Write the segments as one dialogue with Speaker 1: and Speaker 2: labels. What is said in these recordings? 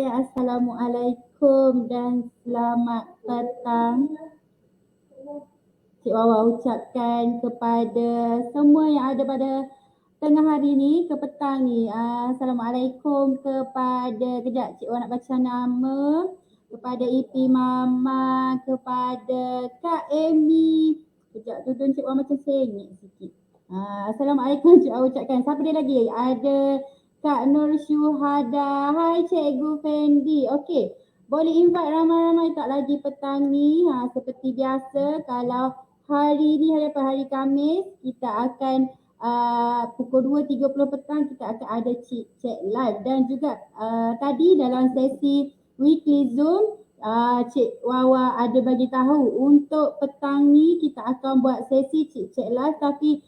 Speaker 1: Assalamualaikum dan selamat petang. Cik Wawa ucapkan kepada semua yang ada pada tengah hari ni, ke petang ni. Assalamualaikum kepada, kejap Cik Wawa nak baca nama. Kepada Ipi Mama, kepada Kak Amy. Kejap tudung Cik Wawa macam sengit sikit. Assalamualaikum Cik Wawa ucapkan. Siapa dia lagi? Ada Kak Nur Syuhada. Hai Cikgu Fendi. Okey, boleh invite ramai-ramai tak lagi petang ni. Seperti biasa, kalau hari ni hari apa? Hari Khamis, kita akan pukul 2.30 petang kita akan ada chat live. Dan juga tadi dalam sesi weekly Zoom, Cik Wawa ada bagi tahu untuk petang ni kita akan buat sesi chat live tapi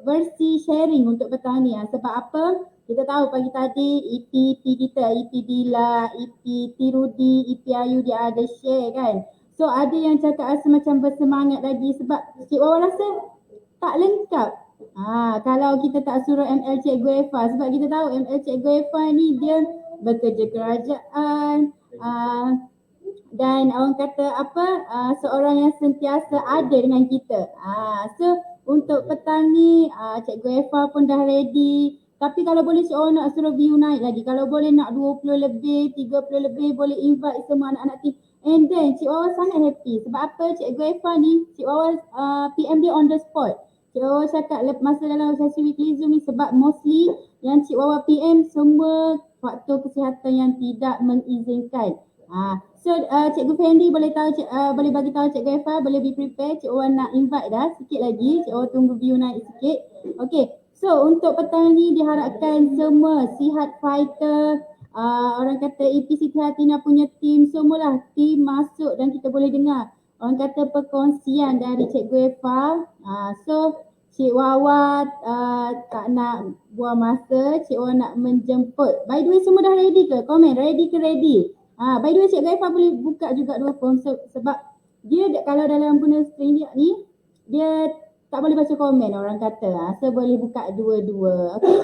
Speaker 1: versi sharing untuk petang ni. Sebab apa? Kita tahu pagi tadi EP kita, EP Dila, EP Tirudi, EP Ayu dia ada share kan. So ada yang cakap rasa macam bersemangat lagi sebab Cik Wawa rasa tak lengkap. Kalau kita tak suruh ML Cikgu Eva, sebab kita tahu ML Cikgu Eva ni dia bekerja kerajaan, dan orang kata apa, seorang yang sentiasa ada dengan kita. So untuk petang ni Cikgu Eva pun dah ready. Tapi kalau boleh Cik Wawa nak suruh view naik lagi. Kalau boleh nak 20 lebih, 30 lebih, boleh invite semua anak-anak team. And then Cik Wawa sangat happy. Sebab apa? Cikgu Eva ni, Cik Wawa PM dia on the spot. Cik Wawa cakap masa dalam sesi weekly Zoom ni sebab mostly yang Cik Wawa PM semua faktor kesihatan yang tidak mengizinkan. So Cikgu Fendi boleh tahu, boleh bagi tahu Cikgu Eva, boleh be prepare. Cik Wawa nak invite dah sikit lagi. Cik Wawa tunggu view naik sikit. Okay, so untuk petang ni diharapkan semua sihat fighter, orang kata EP Siti Hatina punya team, semualah team masuk dan kita boleh dengar orang kata perkongsian dari Cikgu Eva. So Cik Wawa tak nak buang masa, Cik Wawa nak menjemput. By the way semua dah ready ke? Komen ready ke ready? By the way Cikgu Eva boleh buka juga dua phone sebab dia kalau dalam guna screen dia ni, dia tak boleh baca komen orang kata. So boleh buka dua-dua. Okay.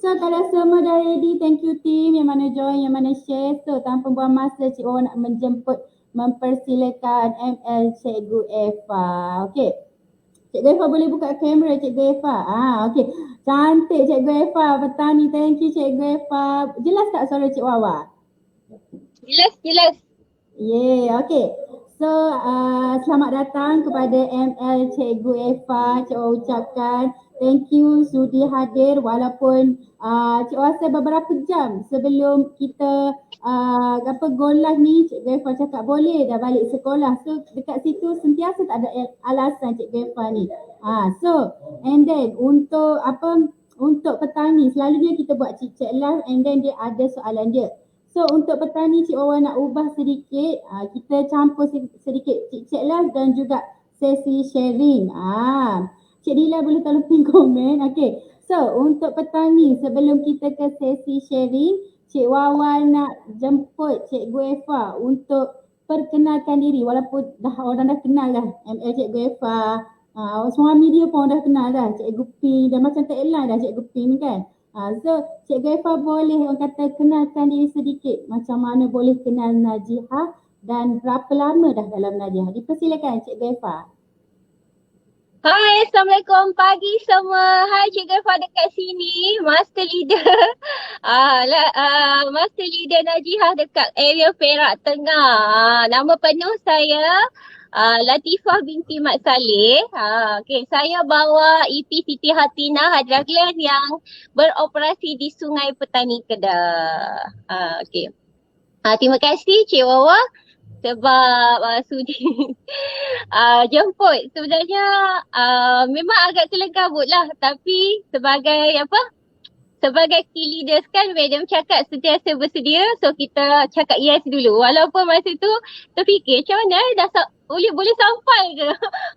Speaker 1: So kalau semua dah ready, thank you team yang mana join, yang mana share. So tanpa buang masa, Cik Wawa nak menjemput, mempersilakan ML Cikgu Eva. Okay. Cikgu Eva boleh buka kamera Cikgu Eva. Okay. Cantik Cikgu Eva petang ni. Thank you Cikgu Eva. Jelas tak suara Cik Wawa?
Speaker 2: Jelas.
Speaker 1: Okay. So selamat datang kepada ML Cikgu Eva. Cik Wawa ucapkan thank you sudi hadir walaupun Cik Wawa rasa beberapa jam sebelum kita go live ni Cikgu Eva cakap boleh dah balik sekolah. So dekat situ sentiasa tak ada alasan Cikgu Eva ni. So and then untuk petang ni selalunya kita buat chat live and then dia ada soalan dia. So untuk petang ni Cik Wawa nak ubah sedikit, kita campur sedikit chat live dan juga sesi sharing. Cik Dila boleh tolong pin komen. Okay. So untuk petang ni sebelum kita ke sesi sharing, Cik Wawa nak jemput Cikgu Eva untuk perkenalkan diri walaupun orang dah kenal dah ML Cikgu Eva. Suami dia pun dah kenal dah, Cikgu Pin, dah macam tagline dah Cikgu Pin kan. So Cikgu Eva boleh orang kata kenalkan diri sedikit macam mana boleh kenal Najihah dan berapa lama dah dalam Najihah. Dipersilakan Cikgu Eva.
Speaker 2: Hai, Assalamualaikum pagi semua. Hai Cikgu Eva dekat sini, Master Leader. Master Leader Najihah dekat area Perak Tengah. Nama penuh saya Latifah binti Mat Saleh. Okay, saya bawa EP Siti Hatina Hajrah Glen yang beroperasi di Sungai Petani Kedah. Okay. Terima kasih Cik Wawa sebab sudi jemput. Sebenarnya memang agak kelengkabut lah, tapi sebagai key leaders kan madam cakap sentiasa bersedia, so kita cakap yes dulu. Walaupun masa tu terfikir macam mana dah boleh sampai ke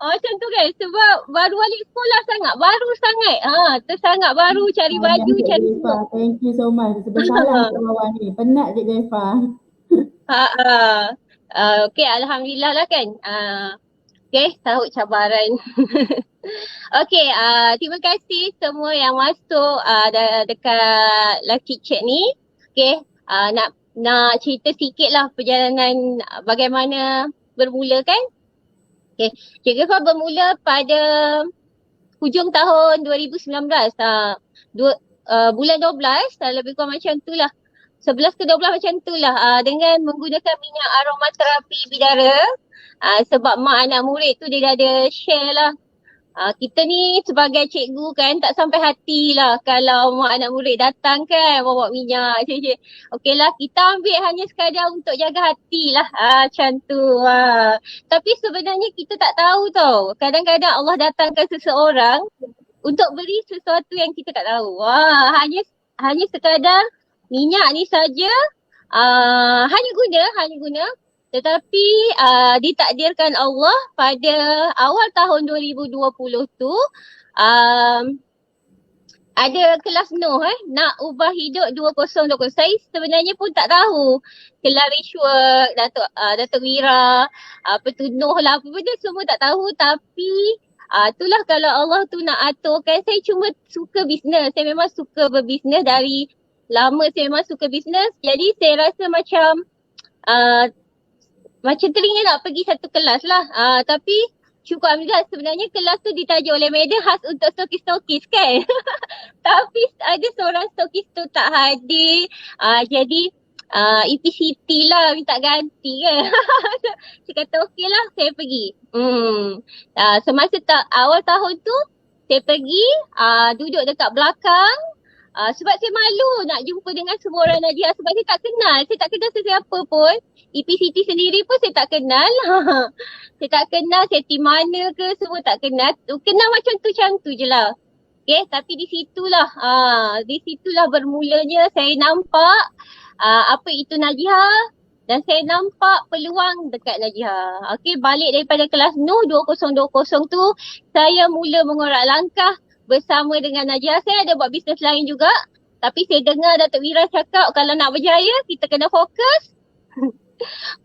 Speaker 2: macam tu kan, sebab baru balik sekolah baru sangat tersangat baru cari baju cari
Speaker 1: Eva, thank you so much. Sebenarnya Cik Wawa ni penat Cikgu Eva.
Speaker 2: Okay, alhamdulillah lah kan. Okay, sahut cabaran. Okay, terima kasih semua yang masuk dekat live chat ni. Okay, nak cerita sikit lah perjalanan bagaimana bermula kan. Okay. Cik Gefa bermula pada hujung tahun 2019. Bulan 12, lebih kurang macam tu lah. 11 ke 12 macam tu lah. Dengan menggunakan minyak aromaterapi bidara. Sebab mak anak murid tu dia dah ada share lah. Kita ni sebagai cikgu kan tak sampai hati lah kalau mak anak murid datang kan bawa minyak. Cik. Okey lah, kita ambil hanya sekadar untuk jaga hati lah. Macam tu. Tapi sebenarnya kita tak tahu tau. Kadang-kadang Allah datangkan seseorang untuk beri sesuatu yang kita tak tahu. Hanya sekadar minyak ni saja hanya guna. Tetapi ditakdirkan Allah pada awal tahun 2020 tu ada kelas Noh nak ubah hidup 2020. Saya sebenarnya pun tak tahu kelas Rishwork, Datuk Wira, apa tu Noh lah, apa benda semua tak tahu. Tapi itulah kalau Allah tu nak aturkan. Saya cuma suka bisnes. Saya memang suka berbisnes dari lama. Saya memang suka bisnes. Jadi saya rasa macam teringin nak pergi satu kelas lah. Tapi syukur alhamdulillah sebenarnya kelas tu ditajuk oleh Medan khas untuk stokis-stokis kan. Tapi ada seorang stokis tu tak hadir. Jadi EPCT lah minta ganti kan. Saya kata okey lah saya pergi. Semasa awal tahun tu saya pergi duduk dekat belakang. Sebab saya malu nak jumpa dengan semua orang Najihah sebab saya tak kenal. Saya tak kenal sesiapa pun. EPCT sendiri pun saya tak kenal. Saya tak kenal saya tim mana ke semua tak kenal. Kenal macam tu je lah. Okay, tapi di situlah bermulanya saya nampak apa itu Najihah dan saya nampak peluang dekat Najihah. Okay, balik daripada kelas Noh 2020 tu saya mula mengorak langkah bersama dengan Najihah. Saya ada buat bisnes lain juga. Tapi saya dengar Datuk Wira cakap kalau nak berjaya kita kena fokus.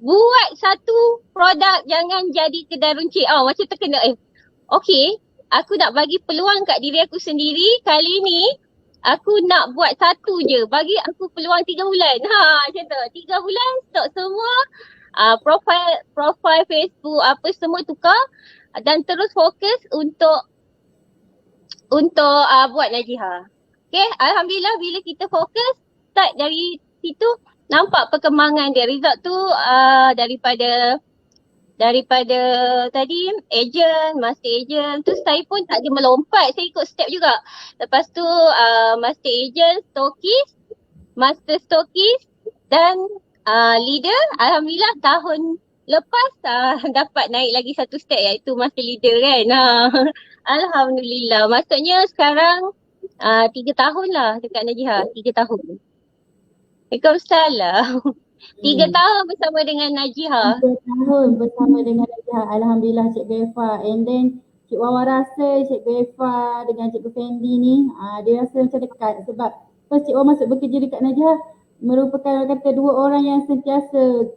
Speaker 2: Buat satu produk, jangan jadi kedai runcit. Macam terkena okey, aku nak bagi peluang kat diri aku sendiri. Kali ni aku nak buat satu je. Bagi aku peluang 3 bulan. Macam tu. 3 bulan stop semua. Profile Facebook apa semua tukar dan terus fokus untuk buat Najihah. Okay, alhamdulillah bila kita fokus start dari situ nampak perkembangan dia. Result tu daripada tadi master agent tu saya pun tak ada melompat, saya ikut step juga. Lepas tu master agent, stokis, master stokis dan leader. Alhamdulillah tahun lepas dapat naik lagi satu step iaitu master leader kan. Alhamdulillah. Maksudnya sekarang 3 tahun lah dekat Najihah. 3 tahun. Waalaikumsalam. 3 tahun bersama dengan Najihah.
Speaker 1: 3 tahun bersama dengan Najihah. Alhamdulillah Cik Gefa. And then Cik Wawa rasa Cik Gefa dengan Cikgu Fendi ni dia rasa macam dekat sebab first Cik Wawa masuk bekerja dekat Najihah merupakan dua orang yang sentiasa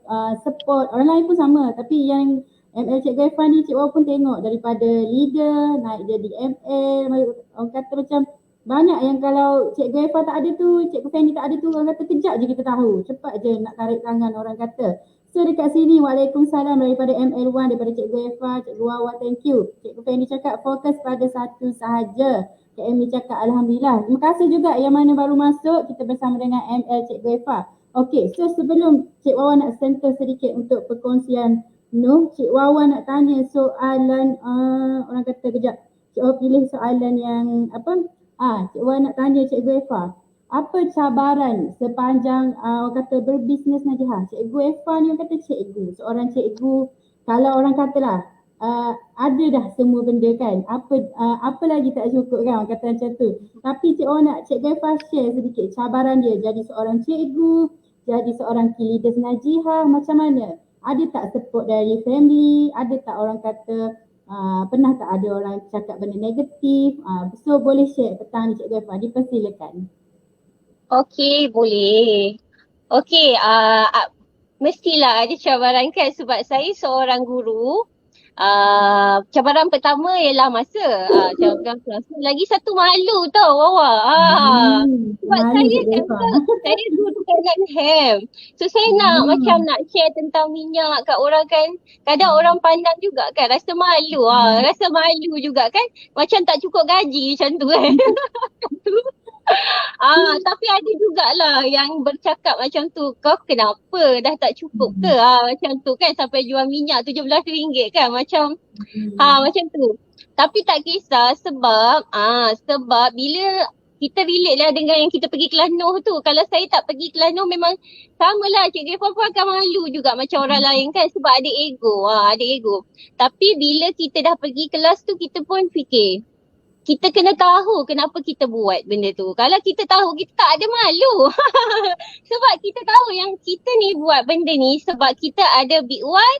Speaker 1: support. Orang lain pun sama tapi yang ML Cik Gefa ni Cik Wawa pun tengok daripada leader naik jadi ML. Orang kata macam banyak yang kalau Cik Gefa tak ada tu, Cikgu Fendi tak ada tu, orang kata kejap je kita tahu. Cepat je nak tarik tangan orang kata. So dekat sini Waalaikumsalam daripada ML1, daripada Cikgu Gefa, Cikgu Wawa, thank you. Cikgu Fendi cakap fokus pada satu sahaja. Cik Amy cakap Alhamdulillah. Terima kasih juga yang mana baru masuk, kita bersama dengan ML Cikgu Gefa. Okay, so sebelum Cik Wawa nak sentuh sedikit untuk perkongsian Noh, Cik Wawa nak tanya soalan, orang kata kejap. Cik Wawa pilih soalan yang apa? Cik Wawa nak tanya Cikgu Gefa. Apa cabaran sepanjang orang kata berbisnes Najihah? Cikgu Gefa ni orang kata cikgu. Seorang cikgu, kalau orang katalah ada dah semua benda kan. Apa lagi tak cukup kan orang kata macam tu. Tapi Cik Wawa nak Cikgu Gefa share sedikit cabaran dia jadi seorang cikgu, jadi seorang key leaders Najihah, macam mana? Ada tak support dari family? Ada tak orang kata pernah tak ada orang cakap benda negatif? So boleh share petang ni Cikgu Gefa, dipersilakan.
Speaker 2: Okey, boleh. Okey, mestilah ada cabaran kan sebab saya seorang guru. cabaran pertama ialah masa. Cabaran pertama. Lagi satu malu tau Wawa. Sebab
Speaker 1: Malu
Speaker 2: saya
Speaker 1: Cik Gaifah.
Speaker 2: saya dulu dengan ham. So saya nak macam nak share tentang minyak kat orang kan. Kadang orang pandang juga kan rasa malu. Rasa malu juga kan. Macam tak cukup gaji macam tu kan. Tapi ada jugalah yang bercakap macam tu. Kau kenapa? Dah tak cukup ke? Macam tu kan sampai jual minyak RM17 kan. Macam macam tu. Tapi tak kisah sebab sebab bila kita relate lah dengan yang kita pergi Kelas Noh tu. Kalau saya tak pergi Kelas Noh memang samalah Cik Gaifah pun akan malu juga macam orang lain kan sebab ada ego. Ada ego. Tapi bila kita dah pergi kelas tu kita pun fikir kita kena tahu kenapa kita buat benda tu. Kalau kita tahu, kita tak ada malu. Sebab kita tahu yang kita ni buat benda ni sebab kita ada big why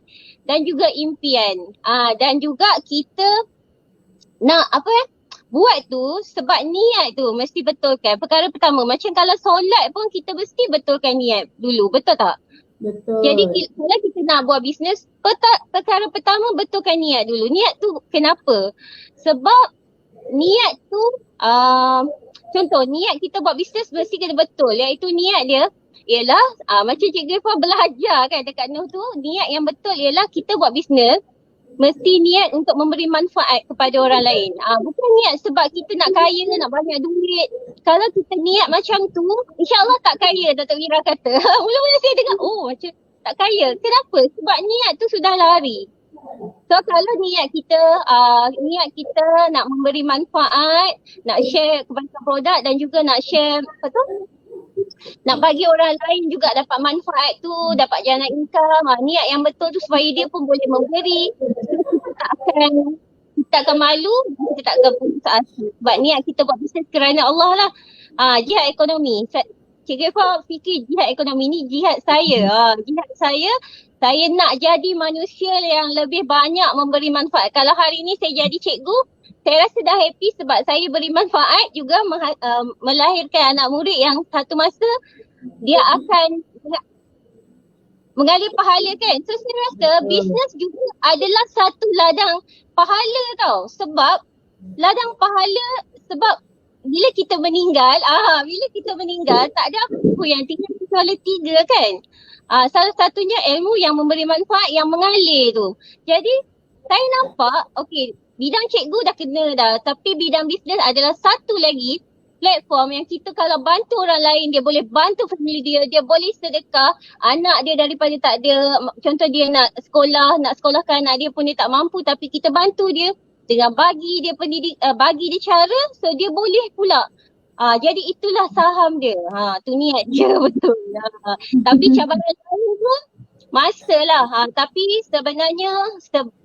Speaker 2: dan juga impian. Dan juga kita nak buat tu sebab niat tu mesti betulkan. Perkara pertama, macam kalau solat pun kita mesti betulkan niat dulu. Betul tak?
Speaker 1: Betul.
Speaker 2: Jadi kalau kita nak buat bisnes, perkara pertama betulkan niat dulu. Niat tu kenapa? Sebab niat tu contoh niat kita buat bisnes mesti kena betul, iaitu niat dia ialah macam Cik Gaifah belajar kan dekat Noh tu, niat yang betul ialah kita buat bisnes mesti niat untuk memberi manfaat kepada orang lain. Bukan niat sebab kita nak kaya, nak banyak duit. Kalau kita niat macam tu, insyaAllah tak kaya, Dr. Wira kata. Mula-mula saya dengar, macam tak kaya. Kenapa? Sebab niat tu sudah lari. So kalau niat kita nak memberi manfaat, nak share kebaikan produk dan juga nak share nak bagi orang lain juga dapat manfaat tu, dapat jalan income, niat yang betul tu supaya dia pun boleh memberi. Kita akan malu, kita tak akan putus asa. Sebab niat kita buat bisnes kerana Allah lah. Jihad ekonomi. Cik Gaifah fikir jihad ekonomi ni jihad saya. Jihad saya nak jadi manusia yang lebih banyak memberi manfaat. Kalau hari ni saya jadi cikgu, saya rasa dah happy sebab saya beri manfaat juga melahirkan anak murid yang satu masa dia akan mengalir pahala kan. So saya rasa bisnes juga adalah satu ladang pahala tau. Sebab ladang pahala sebab bila kita meninggal tak ada apa yang tinggal kecuali 3 kan. Salah satunya ilmu yang memberi manfaat yang mengalir tu. Jadi saya nampak bidang cikgu dah kena dah, tapi bidang bisnes adalah satu lagi platform yang kita kalau bantu orang lain, dia boleh bantu family dia boleh sedekah anak dia daripada tak ada, contoh dia nak sekolahkan anak dia pun dia tak mampu tapi kita bantu dia dengan bagi dia pendidik, bagi dia cara so dia boleh pula. Jadi itulah saham dia. Tu niat dia betul. Tapi cabaran lain pun masalah. Tapi sebenarnya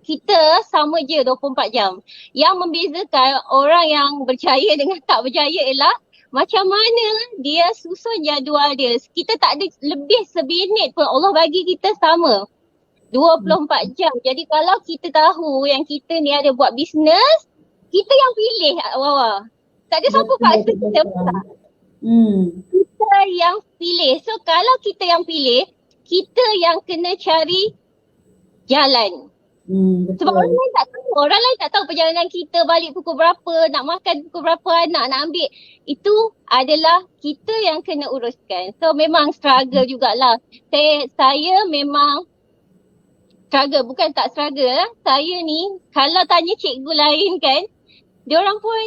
Speaker 2: kita sama je 24 jam. Yang membezakan orang yang berjaya dengan tak berjaya ialah macam mana dia susun jadual dia. Kita tak ada lebih seminit pun Allah bagi kita sama. 24 jam. Jadi kalau kita tahu yang kita ni ada buat bisnes, kita yang pilih Wawa. Tak ada siapa paksa kita tak. Kita yang pilih. So kalau kita yang pilih, kita yang kena cari jalan. Sebab orang lain tak tahu. Orang lain tak tahu perjalanan kita balik pukul berapa, nak makan pukul berapa, anak nak ambil. Itu adalah kita yang kena uruskan. So memang struggle jugalah. Saya memang struggle, bukan tak struggle lah. Saya ni kalau tanya cikgu lain kan, diorang pun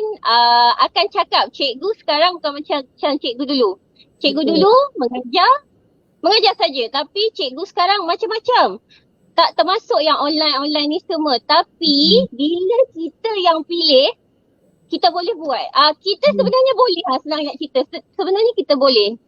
Speaker 2: akan cakap cikgu sekarang bukan macam cikgu dulu. Cikgu dulu mengajar saja, tapi cikgu sekarang macam-macam. Tak termasuk yang online ni semua. Tapi bila kita yang pilih, kita boleh buat. Kita sebenarnya boleh senang nak cerita. Sebenarnya kita boleh.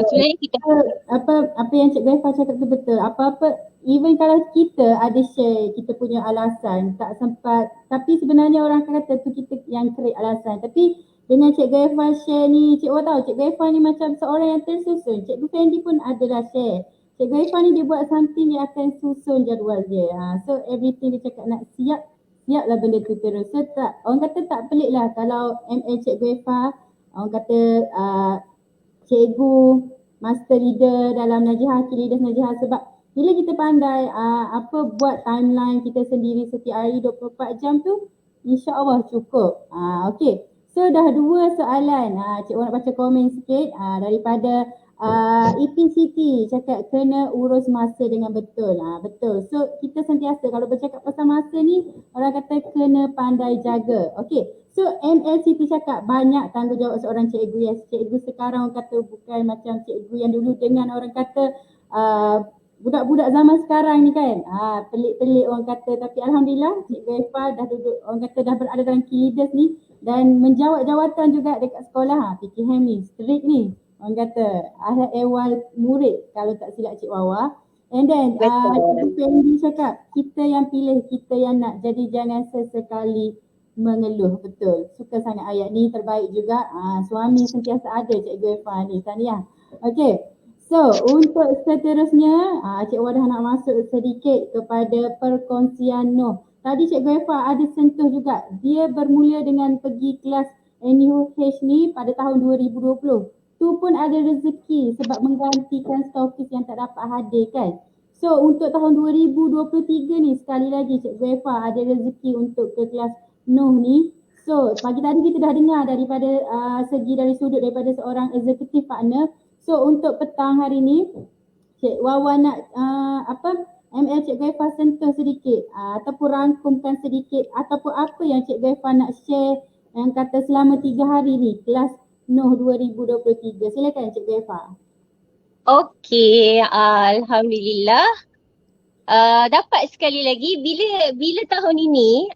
Speaker 2: Sebenarnya kita
Speaker 1: apa yang Cik Gaifah cakap tu betul. Apa-apa even kalau kita ada share kita punya alasan tak sempat, tapi sebenarnya orang akan kata tu kita yang create alasan. Tapi dengan Cik Gaifah share ni, Cik Wah tahu Cik Gaifah ni macam seorang yang tersusun. Cikgu Fendi pun adalah share. Cik Gaifah ni dia buat something dia akan susun jadual dia. So everything dia cakap nak siaplah benda tu terus. So orang kata tak pelik lah kalau ML Cik Gaifah, orang kata cikgu, master leader dalam Najihah, key leaders Najihah sebab Bila kita pandai buat timeline kita sendiri setiap hari 24 jam tu, insya-Allah cukup. Okey. So dah 2 soalan. Cikgu nak baca komen sikit daripada Ipin Siti cakap kena urus masa dengan betul. Betul. So kita sentiasa kalau bercakap pasal masa ni orang kata kena pandai jaga. Okey. So ML Siti cakap banyak tanggungjawab seorang cikgu. Yes, cikgu sekarang orang kata bukan macam cikgu yang dulu dengan orang kata budak-budak zaman sekarang ni kan pelik-pelik orang kata, tapi alhamdulillah Cikgu Eva dah duduk orang kata dah berada dalam key leaders ni dan menjawat jawatan juga dekat sekolah. PKM ni strict ni orang kata ahli ehwal murid kalau tak silap Cik Wawa. And then Cikgu Fendi cakap kita yang pilih, kita yang nak, jadi jangan sesekali mengeluh. Betul, suka sangat ayat ni, terbaik juga. Suami sentiasa ada Cikgu Eva ni, tahniah. Okey. So, untuk seterusnya, Cik Wadah nak masuk sedikit kepada perkongsian Noh. Tadi Cikgu Eva ada sentuh juga. Dia bermula dengan pergi kelas NUH ni pada tahun 2020. Tu pun ada rezeki sebab menggantikan stokis yang tak dapat hadir kan. So, untuk tahun 2023 ni, sekali lagi Cikgu Eva ada rezeki untuk ke kelas Noh ni. So, pagi tadi kita dah dengar daripada segi dari sudut daripada seorang executive partner. So untuk petang hari ni Cik Wawa nak ML Cikgu Eva sentuh sedikit ataupun rangkumkan sedikit ataupun apa yang Cikgu Eva nak share yang kata selama 3 hari ni kelas Noh 2023. Silakan Cikgu Eva.
Speaker 2: Okey, alhamdulillah. Dapat sekali lagi bila tahun ini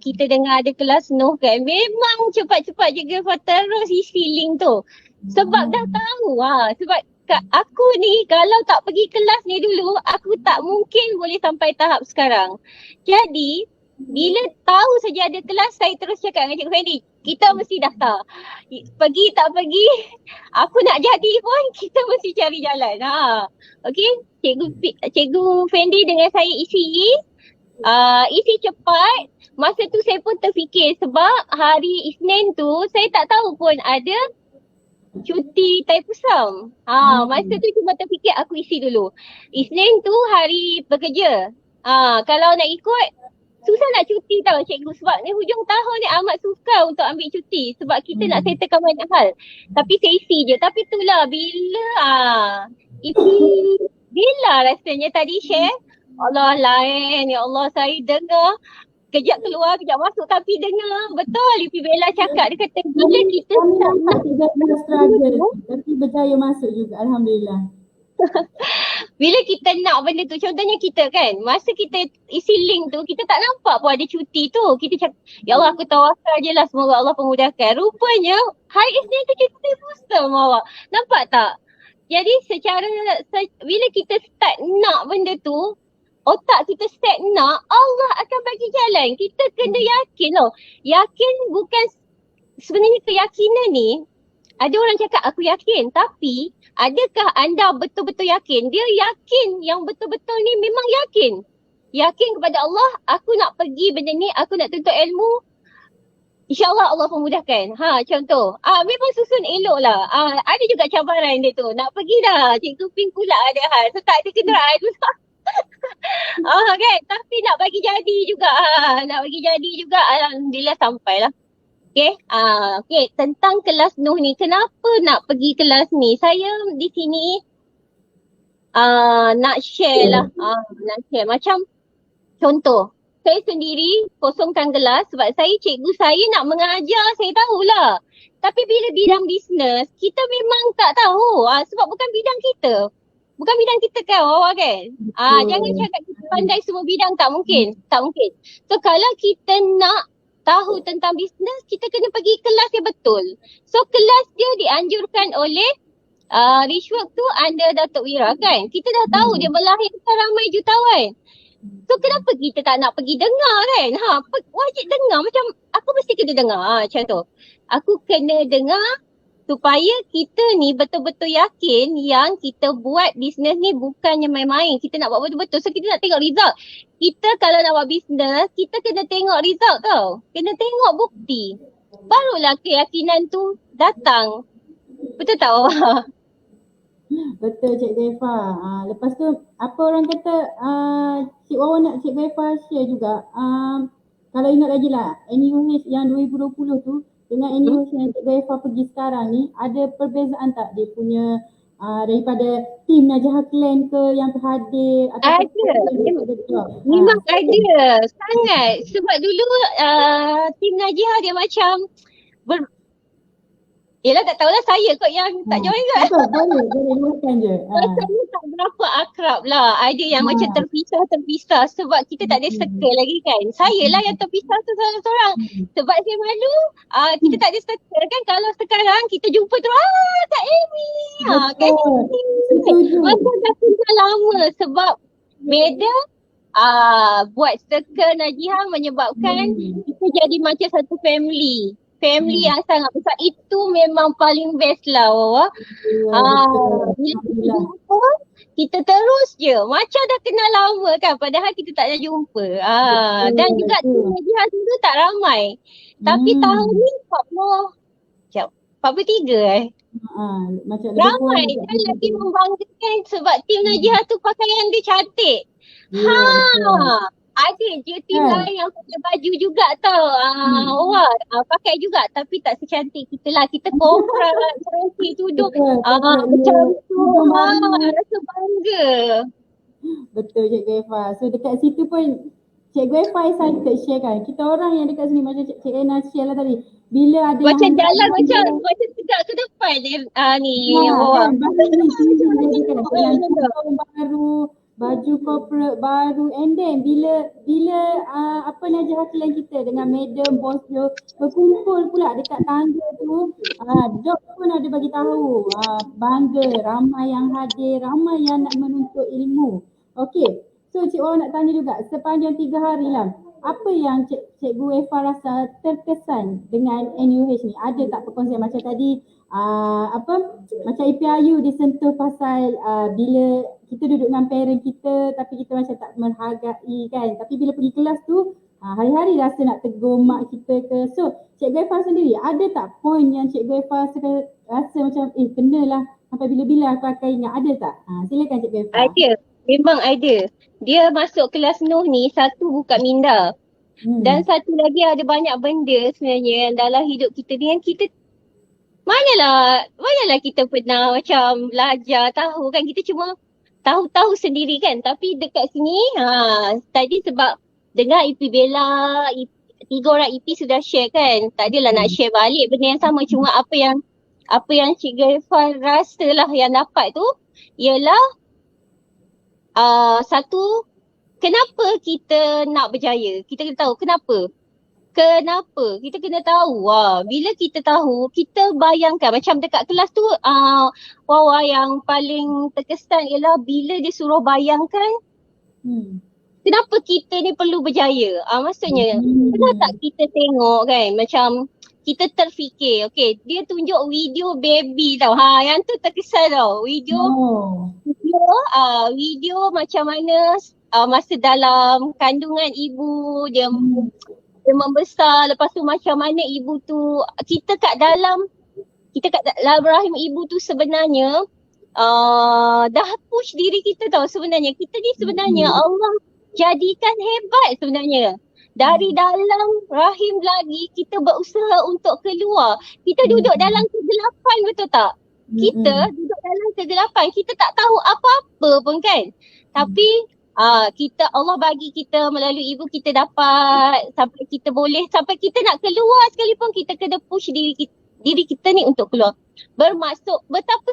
Speaker 2: kita dengar ada kelas Noh kan, memang cepat-cepat Cikgu Eva terus isi link tu. Sebab dah tahu sebab aku ni kalau tak pergi kelas ni dulu, aku tak mungkin boleh sampai tahap sekarang. Jadi bila tahu saja ada kelas, saya terus cakap dengan Cikgu Fendi, kita mesti daftar. Pergi tak pergi, aku nak jadi pun kita mesti cari jalan. Okey, Cikgu Fendi dengan saya isi cepat. Masa tu saya pun terfikir sebab hari Isnin tu saya tak tahu pun ada cuti Taipusam. Masa tu cuma terfikir aku isi dulu. Isnin tu hari bekerja. Kalau nak ikut susah nak cuti tau cikgu, sebab ni hujung tahun ni amat sukar untuk ambil cuti sebab kita nak settlekan banyak hal. Tapi saya isi je. Tapi itulah bila bila rasanya tadi share, Allah lain, ya Allah saya dengar kejap keluar, kejap masuk tapi dengar betul Ipi Bella cakap, dia kata bila kita
Speaker 1: struggle tapi berjaya masuk juga, alhamdulillah.
Speaker 2: Bila kita nak benda tu, contohnya kita kan, masa kita isi link tu kita tak nampak pun ada cuti tu. Kita cakap, ya Allah aku tawakal je lah, semoga Allah pemudahkan. Rupanya hari Isnin tu cuti booster awak. Nampak tak? Jadi bila kita start nak benda tu, otak kita set nak, Allah akan bagi jalan. Kita kena yakin loh. Yakin bukan, sebenarnya keyakinan ni, ada orang cakap aku yakin, tapi adakah anda betul-betul yakin? Dia yakin yang betul-betul ni memang yakin. Yakin kepada Allah, aku nak pergi benda ni, aku nak tuntut ilmu. InsyaAllah Allah pemudahkan. Contoh, memang susun elok lah. Ada juga cabaran dia tu. Nak pergi dah, Cikgu Ping pula ada hal. So tak ada kenderaan tu. Kan, tapi nak bagi jadi juga. Alhamdulillah sampailah. Okay, tentang kelas Noh ni, kenapa nak pergi kelas ni? Saya di sini nak share lah. Nak share macam contoh, saya sendiri kosongkan kelas sebab cikgu saya nak mengajar, saya tahulah. Tapi bila bidang bisnes, kita memang tak tahu sebab bukan bidang kita. Bukan bidang kita kan, Wawa kan? Jangan cakap kita pandai semua bidang, tak mungkin. So kalau kita nak tahu tentang bisnes, kita kena pergi kelas yang betul. So kelas dia dianjurkan oleh Rishwork tu under Datuk Wira kan. Kita dah tahu dia melahirkan ramai jutawan. So kenapa kita tak nak pergi dengar kan? Wajib dengar, macam aku mesti kena dengar macam tu. Aku kena dengar supaya kita ni betul-betul yakin yang kita buat bisnes ni bukannya main-main. Kita nak buat betul-betul. So kita nak tengok result. Kita kalau nak buat bisnes, kita kena tengok result tau. Kena tengok bukti. Barulah keyakinan tu datang. Betul tak?
Speaker 1: Betul Cikgu Eva. Lepas tu apa orang kata Cik Wawa nak Cikgu Eva share juga. Kalau ingat lagi lah NUH yang 2020 tu dengan
Speaker 2: Hmm?
Speaker 1: NUH yang Cikgu Eva pergi sekarang ni ada perbezaan tak dia punya daripada tim Najah Clan ke yang hadir ataupun
Speaker 2: Ada.
Speaker 1: Ah,
Speaker 2: Memang ada. Sangat. Sebab dulu tim Najihah dia macam yelah tak tahulah saya kot yang tak join kot.
Speaker 1: boleh luahkan je.
Speaker 2: Rasanya tak berapa akrab lah. Ada yang macam terpisah sebab kita tak ada circle lagi kan. Saya lah yang terpisah tu seorang-seorang. Sebab saya malu, kita tak ada circle kan. Kalau sekarang kita jumpa tu, Kak Amy. Kak Amy.
Speaker 1: Setuju.
Speaker 2: Masa dah tinggal lama sebab beza buat circle Najihah menyebabkan kita jadi macam satu family. Family yang sangat besar. Itu memang paling best lah Wawa. Bila kita jumpa, kita terus je. Macam dah kenal lama kan. Padahal kita tak ada jumpa. Dan juga tim Najihah dulu tak ramai. Tapi tahun ni 43
Speaker 1: Macam
Speaker 2: ramai. Dan lagi membanggakan sebab tim Najihah tu pakaian dia cantik. Ada je tim lain yang pakai baju juga tau. Pakai juga tapi tak secantik kita lah. Kita korporat, cantik, tudung. Macam tu. Rasa bangga.
Speaker 1: Betul Cikgu Eva. So dekat situ pun Cikgu Eva excited share kan. Kita orang yang dekat sini macam Cikgu Ena share lah tadi. Bila ada
Speaker 2: macam
Speaker 1: yang
Speaker 2: jalan macam tegak ke depan ni.
Speaker 1: Orang baru, baju corporate baru, and then bila Najah Clan kita dengan Madam Bos dia berkumpul pula dekat tangga tu, Dok pun ada bagi tahu bangga, ramai yang hadir, ramai yang nak menuntut ilmu. Okey, so Cik Wawa nak tanya juga, sepanjang 3 hari lah, apa yang Cikgu Eva rasa terkesan dengan NUH ni? Ada tak perkongsian macam tadi macam IPIU disentuh pasal bila kita duduk dengan parent kita tapi kita macam tak menghargai kan, tapi bila pergi kelas tu hari-hari rasa nak tegur mak kita ke. So Cikgu Eva sendiri ada tak point yang Cikgu Eva rasa macam kenalah sampai bila-bila aku akan ingat, ada tak? Silakan Cikgu Eva.
Speaker 2: Ada, memang ada. Dia masuk kelas Noh ni, satu buka minda. Dan satu lagi ada banyak benda sebenarnya yang dalam hidup kita ni yang kita Manalah kita pernah macam belajar, tahu kan, kita cuma tahu sendiri kan. Tapi dekat sini, tadi sebab dengar EP Bella, 3 orang EP sudah share kan. Tak adalah nak share balik benda yang sama. Cuma apa yang Cikgu Irfan rasa lah yang dapat tu, ialah satu, kenapa kita nak berjaya. Kita kena tahu kenapa. Kita kena tahu. Bila kita tahu, kita bayangkan macam dekat kelas tu, Wawa yang paling terkesan ialah bila dia suruh bayangkan kenapa kita ni perlu berjaya. Maksudnya, pernah tak kita tengok kan, macam kita terfikir, okay, dia tunjuk video baby tau. Yang tu terkesan tau. Video macam mana masa dalam kandungan ibu, dia membesar, lepas tu macam mana ibu tu, kita kat dalam rahim ibu tu sebenarnya dah push diri kita tau sebenarnya. Kita ni sebenarnya Allah jadikan hebat sebenarnya. Dari dalam rahim lagi kita berusaha untuk keluar. Kita duduk dalam kegelapan, betul tak? Kita duduk dalam kegelapan, kita tak tahu apa-apa pun kan. Tapi Allah bagi kita melalui ibu kita dapat sampai kita nak keluar sekalipun kita kena push diri kita ni untuk keluar. Bermaksud betapa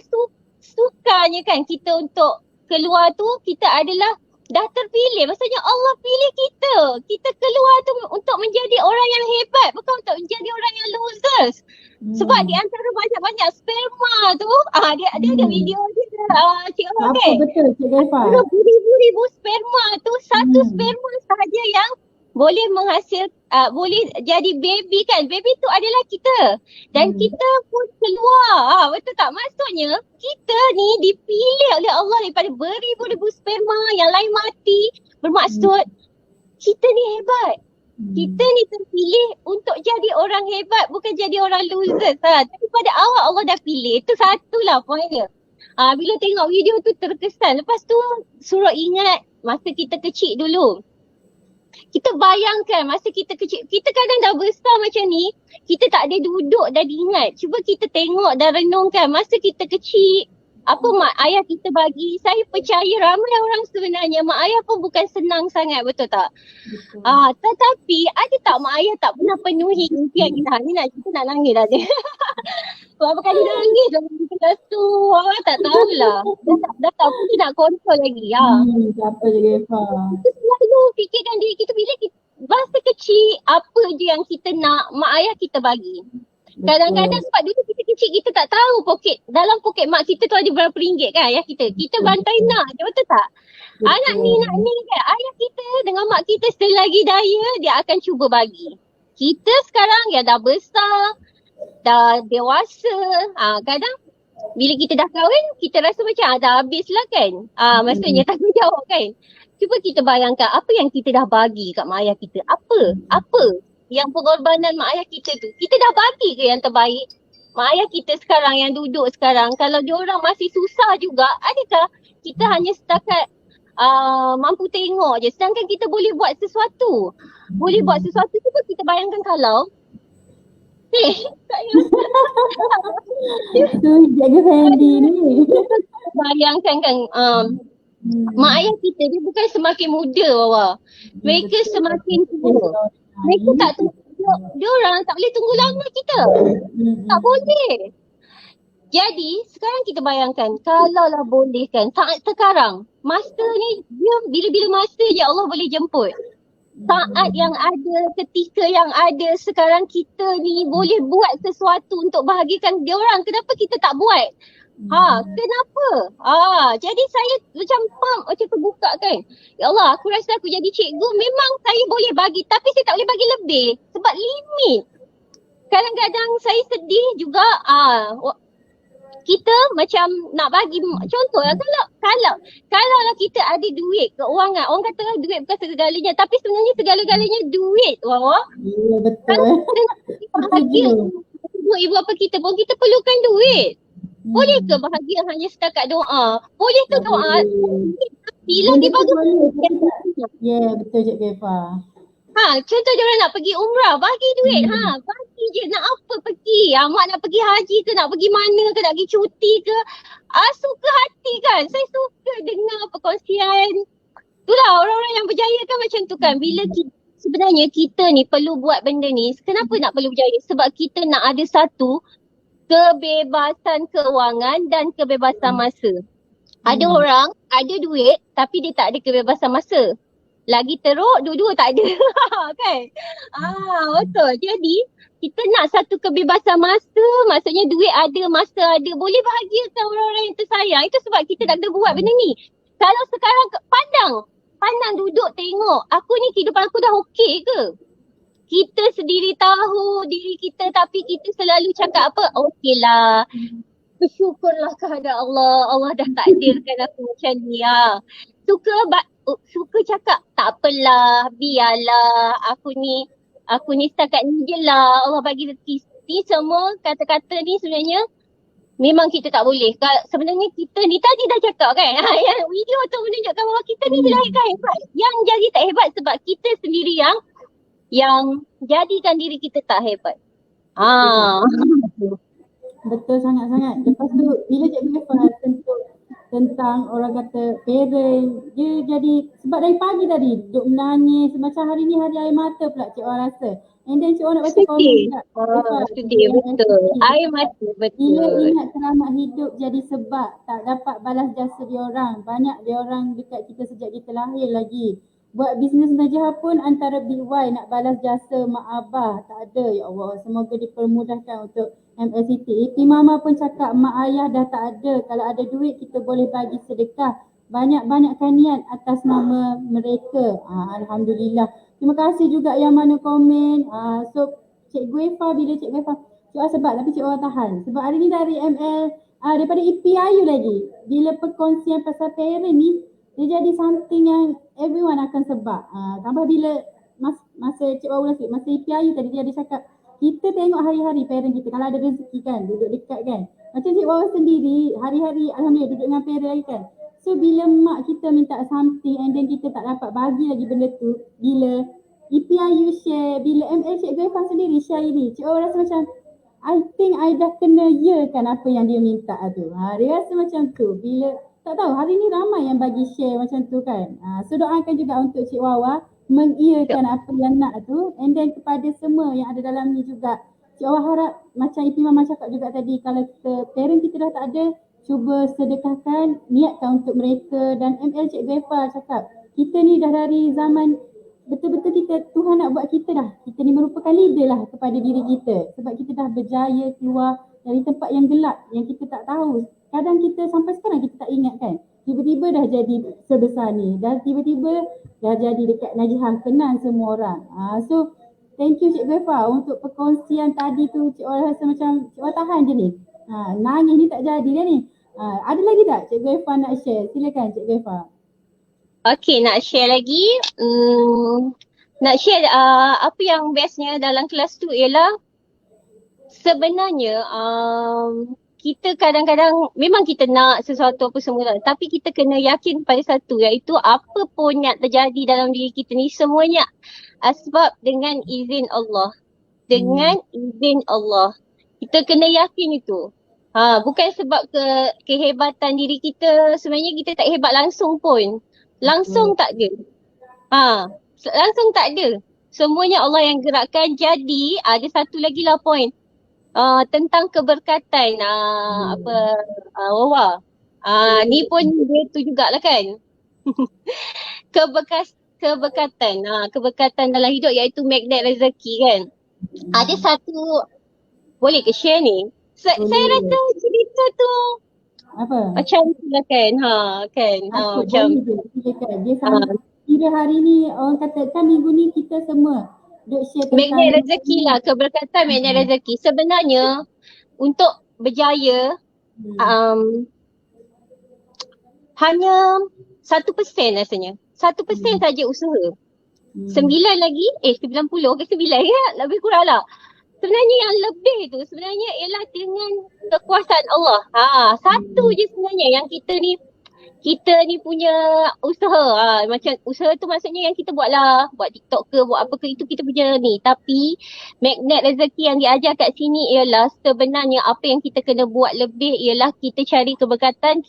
Speaker 2: sukanya kan kita untuk keluar tu, kita adalah dah terpilih. Maksudnya Allah pilih kita. Kita keluar tu untuk menjadi orang yang hebat, bukan untuk menjadi orang yang losers. Sebab di antara banyak-banyak sperma tu, dia ada video dia, Cik Eva kan?
Speaker 1: Betul Cik Eva.
Speaker 2: Ribu sperma tu, satu sperma sahaja yang boleh boleh jadi baby kan. Baby tu adalah kita. Dan kita pun keluar. Betul tak? Maksudnya kita ni dipilih oleh Allah daripada beribu-ribu sperma yang lain mati. Bermaksud kita ni hebat. Kita ni terpilih untuk jadi orang hebat, bukan jadi orang loser. Tapi pada awal Allah dah pilih. Itu satulah poinnya. Bila tengok video tu terkesan. Lepas tu suruh ingat masa kita kecil dulu. Kita bayangkan masa kita kecil, kita kadang dah besar macam ni, kita tak ada duduk dan ingat. Cuba kita tengok dan renungkan masa kita kecil, apa mak ayah kita bagi. Saya percaya ramai orang sebenarnya mak ayah pun bukan senang sangat, betul tak?
Speaker 1: Betul.
Speaker 2: Tetapi ada tak mak ayah tak pernah penuhi impian kita? Ni kita nak nangis dah dia. Berapa kali nangis dalam kelas tu, tak tahulah. Dah tak pun nak kontrol lagi.
Speaker 1: Apa je Gefa.
Speaker 2: Kita selalu fikirkan diri kita bila kita masa kecil, apa je yang kita nak mak ayah kita bagi. Kadang-kadang sebab dulu kita kecil kita tak tahu dalam poket mak kita tu ada berapa ringgit kan ayah kita. Kita bantai nak je, betul tak? Anak ni nak ni kan. Ayah kita dengan mak kita selagi daya dia akan cuba bagi. Kita sekarang yang dah besar, dah dewasa, kadang bila kita dah kahwin kita rasa macam dah habis lah kan. Maksudnya tanggungjawab kan. Cuba kita bayangkan apa yang kita dah bagi kat mak ayah kita. Apa yang pengorbanan mak ayah kita tu. Kita dah bagi ke yang terbaik? Mak ayah kita sekarang yang duduk sekarang, kalau diorang masih susah juga, adakah kita hanya setakat mampu tengok je. Sedangkan kita boleh buat sesuatu. Cuba kita bayangkan kalau
Speaker 1: Itu jaga Fendi ni.
Speaker 2: bayangkan kan mak ayah kita dia bukan semakin muda Wawa. Mereka semakin tua. Mereka tak dia orang tak boleh tunggu lama kita. Tak boleh. Jadi sekarang kita bayangkan kalaulah boleh kan sekarang masa ni dia bila-bila masa je Allah boleh jemput. Saat yang ada, ketika yang ada sekarang kita ni boleh buat sesuatu untuk bahagikan dia orang. Kenapa kita tak buat? Kenapa? Jadi saya macam terbuka kan. Ya Allah, aku rasa aku jadi cikgu memang saya boleh bagi tapi saya tak boleh bagi lebih sebab limit. Kadang-kadang saya sedih juga kita macam nak bagi contohlah kalau kita ada duit keuangan, orang kata duit bukan segala-galanya tapi sebenarnya segala-galanya duit.
Speaker 1: Ya betul.
Speaker 2: Kalau kita nak bahagia ibu bapa kita pun kita perlukan duit. Boleh ke bahagia hanya setakat doa? Boleh ke doa? Bila dia bagi
Speaker 1: Ya betul Cik Gefa.
Speaker 2: contoh dia orang nak pergi umrah, bagi duit. Bagi je nak apa pergi. Mak nak pergi haji ke, nak pergi mana ke, nak pergi cuti ke. Suka hati kan. Saya suka dengar perkongsian. Itulah orang-orang yang berjaya kan macam tu kan. Bila sebenarnya kita ni perlu buat benda ni. Kenapa nak perlu berjaya? Sebab kita nak ada satu kebebasan keuangan dan kebebasan masa. Ada orang ada duit tapi dia tak ada kebebasan masa. Lagi teruk dua-dua tak ada. Kan? Betul. Jadi kita nak satu kebebasan masa, maksudnya duit ada, masa ada, boleh bahagiakan orang-orang yang tersayang. Itu sebab kita nak buat benda ni. Kalau sekarang pandang duduk tengok, aku ni kehidupan aku dah okey ke? Kita sendiri tahu diri kita tapi kita selalu cakap apa? Okeylah. Bersyukurlah kepada Allah. Allah dah takdirkan aku macam ni. Suka cakap tak apalah, biarlah. Aku ni setakat ni je lah. Allah bagi rezeki. Ni semua kata-kata ni sebenarnya memang kita tak boleh. Sebenarnya kita ni tadi dah cakap kan. Yang video tu menunjukkan bahawa kita ni dilahirkan hebat. Yang jadi tak hebat sebab kita sendiri yang jadikan diri kita tak hebat.
Speaker 1: Betul sangat-sangat. Lepas tu bila Cikgu Gefa sentuh tentang orang kata parent, dia jadi sebab dari pagi tadi duduk menangis macam hari ni hari air mata pula Cik Wan rasa. And then Cik Wan nak baca komen pula.
Speaker 2: Sedih betul. Air mata betul.
Speaker 1: Bila ingat keramat hidup jadi sebab tak dapat balas jasa diorang. Banyak diorang dekat kita sejak kita lahir lagi. Buat bisnes meja pun antara BY nak balas jasa mak abah. Tak ada, ya Allah. Semoga dipermudahkan untuk MLCT. Iti Mama pun cakap mak ayah dah tak ada. Kalau ada duit kita boleh bagi sedekah. Banyak-banyakkan niat atas nama mereka. Alhamdulillah. Terima kasih juga yang mana komen. So Cikgu Efa bila Cikgu Efa. Sebab tapi Cikgu Efa tahan. Sebab hari ni dari ML daripada EPIU lagi. Bila perkongsian pasal parent ni dia jadi something yang everyone akan sebab. Tambah bila masa Cik Wawa masa EPIU tadi dia ada cakap kita tengok hari-hari parent kita kalau ada rezeki kan duduk dekat kan. Macam Cik Wawa sendiri, hari-hari Alhamdulillah duduk dengan parent lagi kan. So bila mak kita minta something and then kita tak dapat bagi lagi benda tu, bila EPIU share, bila ML Cikgu Irfan sendiri share ini, Cik Wawa rasa macam I think I dah kena kan apa yang dia minta tu. Dia rasa macam tu. Bila tak tahu hari ni ramai yang bagi share macam tu kan. So doakan juga untuk Cik Wawa mengiyakan apa yang nak tu, and then kepada semua yang ada dalam ni juga. Cik Wawa harap macam Ipi Mama cakap juga tadi, kalau kita parent kita dah tak ada, cuba sedekahkan, niatkan untuk mereka. Dan ML Cikgu Eva cakap, kita ni dah dari zaman betul-betul kita, Tuhan nak buat kita dah. Kita ni merupakan leader lah kepada diri kita. Sebab kita dah berjaya keluar dari tempat yang gelap yang kita tak tahu. Kadang kita sampai sekarang kita tak ingat kan. Tiba-tiba dah jadi sebesar ni. Dan tiba-tiba dah jadi dekat Najihah, kenal semua orang. So thank you Cik Gefa untuk perkongsian tadi tu. Cik Wah rasa macam Cik Wah tahan je ni. Nangis ni tak jadi dah ni. Ada lagi tak Cik Gefa nak share? Silakan Cik Gefa.
Speaker 2: Okay, nak share lagi. Nak share apa yang bestnya dalam kelas tu ialah sebenarnya kita kadang-kadang memang kita nak sesuatu apa semua lah, tapi kita kena yakin pada satu, iaitu apa pun yang terjadi dalam diri kita ni semuanya sebab dengan izin Allah. Dengan izin Allah. Kita kena yakin itu. Bukan sebab kehebatan diri kita, sebenarnya kita tak hebat langsung pun. Langsung tak ada. Langsung tak ada. Semuanya Allah yang gerakkan. Jadi ada satu lagi lah point. Tentang keberkatan Wawa. Ni pun dia tu jugalah kan. Keberkatan. Keberkatan dalam hidup iaitu magnet rezeki kan. Ada satu, boleh ke share ni? Saya rasa cerita tu
Speaker 1: apa?
Speaker 2: macam tu lah kan. Macam
Speaker 1: dia sama. Kira hari ni orang kata kan minggu ni kita semua duk share tentang
Speaker 2: magnet rezeki lah, keberkatan magnet rezeki. Sebenarnya untuk berjaya hanya 1% rasanya. 1% saja usaha. 9 lagi, 90 ke 9 ya, lebih kurang lah. Sebenarnya yang lebih tu sebenarnya ialah dengan kekuasaan Allah. Satu je sebenarnya yang kita ni punya usaha. Macam usaha tu maksudnya yang kita buat lah. Buat TikTok ke, buat apa ke, itu kita punya ni. Tapi magnet rezeki yang diajar kat sini ialah sebenarnya apa yang kita kena buat lebih ialah kita cari keberkatan,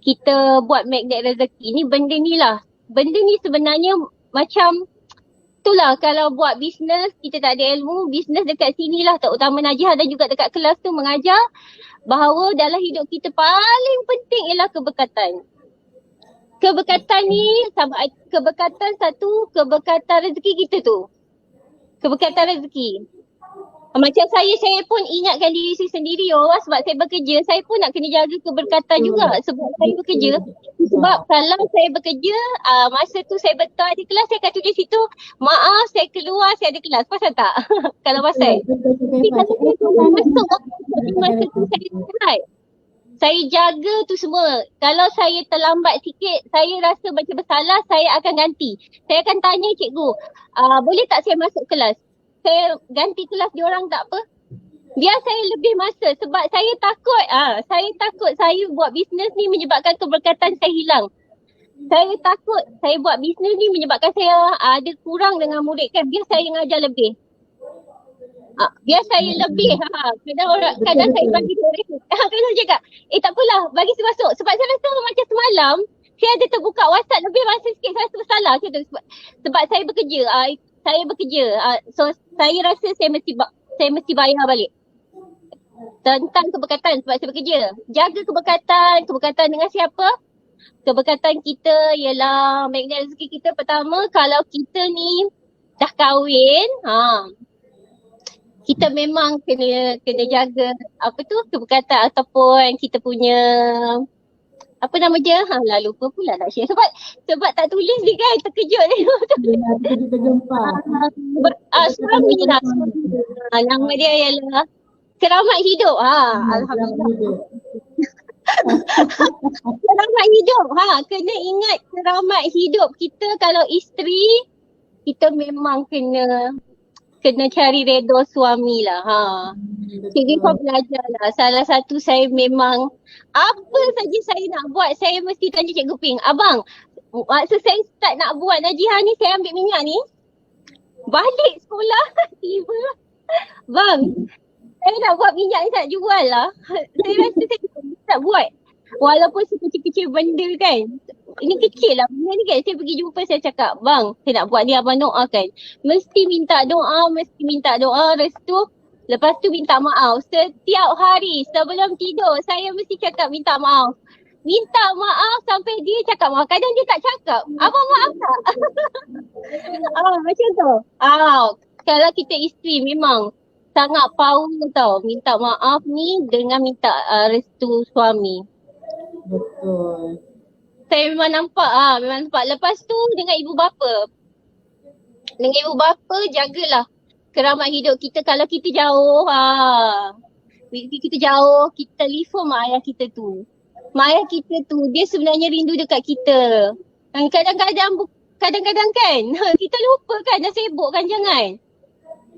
Speaker 2: kita buat magnet rezeki. Ni benda ni lah. Benda ni sebenarnya macam itulah, kalau buat bisnes, kita tak ada ilmu, bisnes dekat sini lah, terutama Najihah dan juga dekat kelas tu mengajar bahawa dalam hidup kita paling penting ialah keberkatan. Keberkatan ni sama, keberkatan satu, keberkatan rezeki kita tu. Keberkatan rezeki. Macam saya pun ingatkan diri saya sendiri sebab saya bekerja, saya pun nak kena jaga keberkatan juga sebab saya bekerja. Sebab kalau saya bekerja, masa tu saya betul ada kelas, saya akan tulis situ, maaf saya keluar, saya ada kelas. Pasal tak? Kalau pasal. Tapi kalau saya masuk, masa tu saya sihat. Saya jaga tu semua. Kalau saya terlambat sikit, saya rasa macam bersalah, saya akan ganti. Saya akan tanya cikgu, boleh tak saya masuk kelas? Saya ganti kelas diorang tak apa. Biar saya lebih masa sebab saya takut saya buat bisnes ni menyebabkan keberkatan saya hilang. Saya takut saya buat bisnes ni menyebabkan saya ada kurang dengan murid kan. Biar saya ngajar lebih. Biar saya lebih. Kadang saya bagi orang. Kadang saya cakap, tak apalah bagi saya masuk. Sebab saya rasa macam semalam saya ada terbuka WhatsApp lebih masa sikit, saya rasa bersalah macam tu. Sebab saya bekerja. So saya rasa saya mesti bayar balik. Tentang keberkatan sebab saya bekerja. Jaga keberkatan dengan siapa? Keberkatan kita ialah magnet rezeki kita. Pertama, kalau kita ni dah kahwin, kita memang kena jaga keberkatan ataupun kita punya apa nama dia? Lupa pula nak share sebab tak tulis ni kan, terkejut ni.
Speaker 1: Terkejut tergempar.
Speaker 2: Suami lah. Nama dia ialah Keramat Hidup. Alhamdulillah. Keramat hidup. Kena ingat keramat hidup kita. Kalau isteri, kita memang kena kena cari redha suami lah. Cikgu Ifah belajar lah. Salah satu saya memang apa saja saya nak buat, saya mesti tanya Cikgu Ping. Abang, masa saya start nak buat Najihah ni, saya ambil minyak ni. Balik sekolah, tiba. Bang, saya nak buat minyak ni tak jual lah. Saya rasa saya tak buat. Walaupun sekecil-kecil benda kan. Ini kecil lah benda ni kan. Saya pergi jumpa, saya cakap, bang, saya nak buat ni, abang doakan. Mesti minta doa, restu. Lepas tu minta maaf. Setiap hari sebelum tidur, saya mesti cakap minta maaf. Minta maaf sampai dia cakap maaf. Kadang dia tak cakap. Abang maaf tak? Macam tu. Kalau kita isteri memang sangat power tau. Minta maaf ni dengan minta restu suami.
Speaker 1: Betul.
Speaker 2: Saya memang nampak Lepas tu dengan ibu bapa. Dengan ibu bapa jagalah keramat hidup kita. Kalau kita jauh, kita telefon mak ayah kita tu. Mak ayah kita tu dia sebenarnya rindu dekat kita. Dan kadang-kadang kan kita lupa kan, dah sibuk kan, jangan.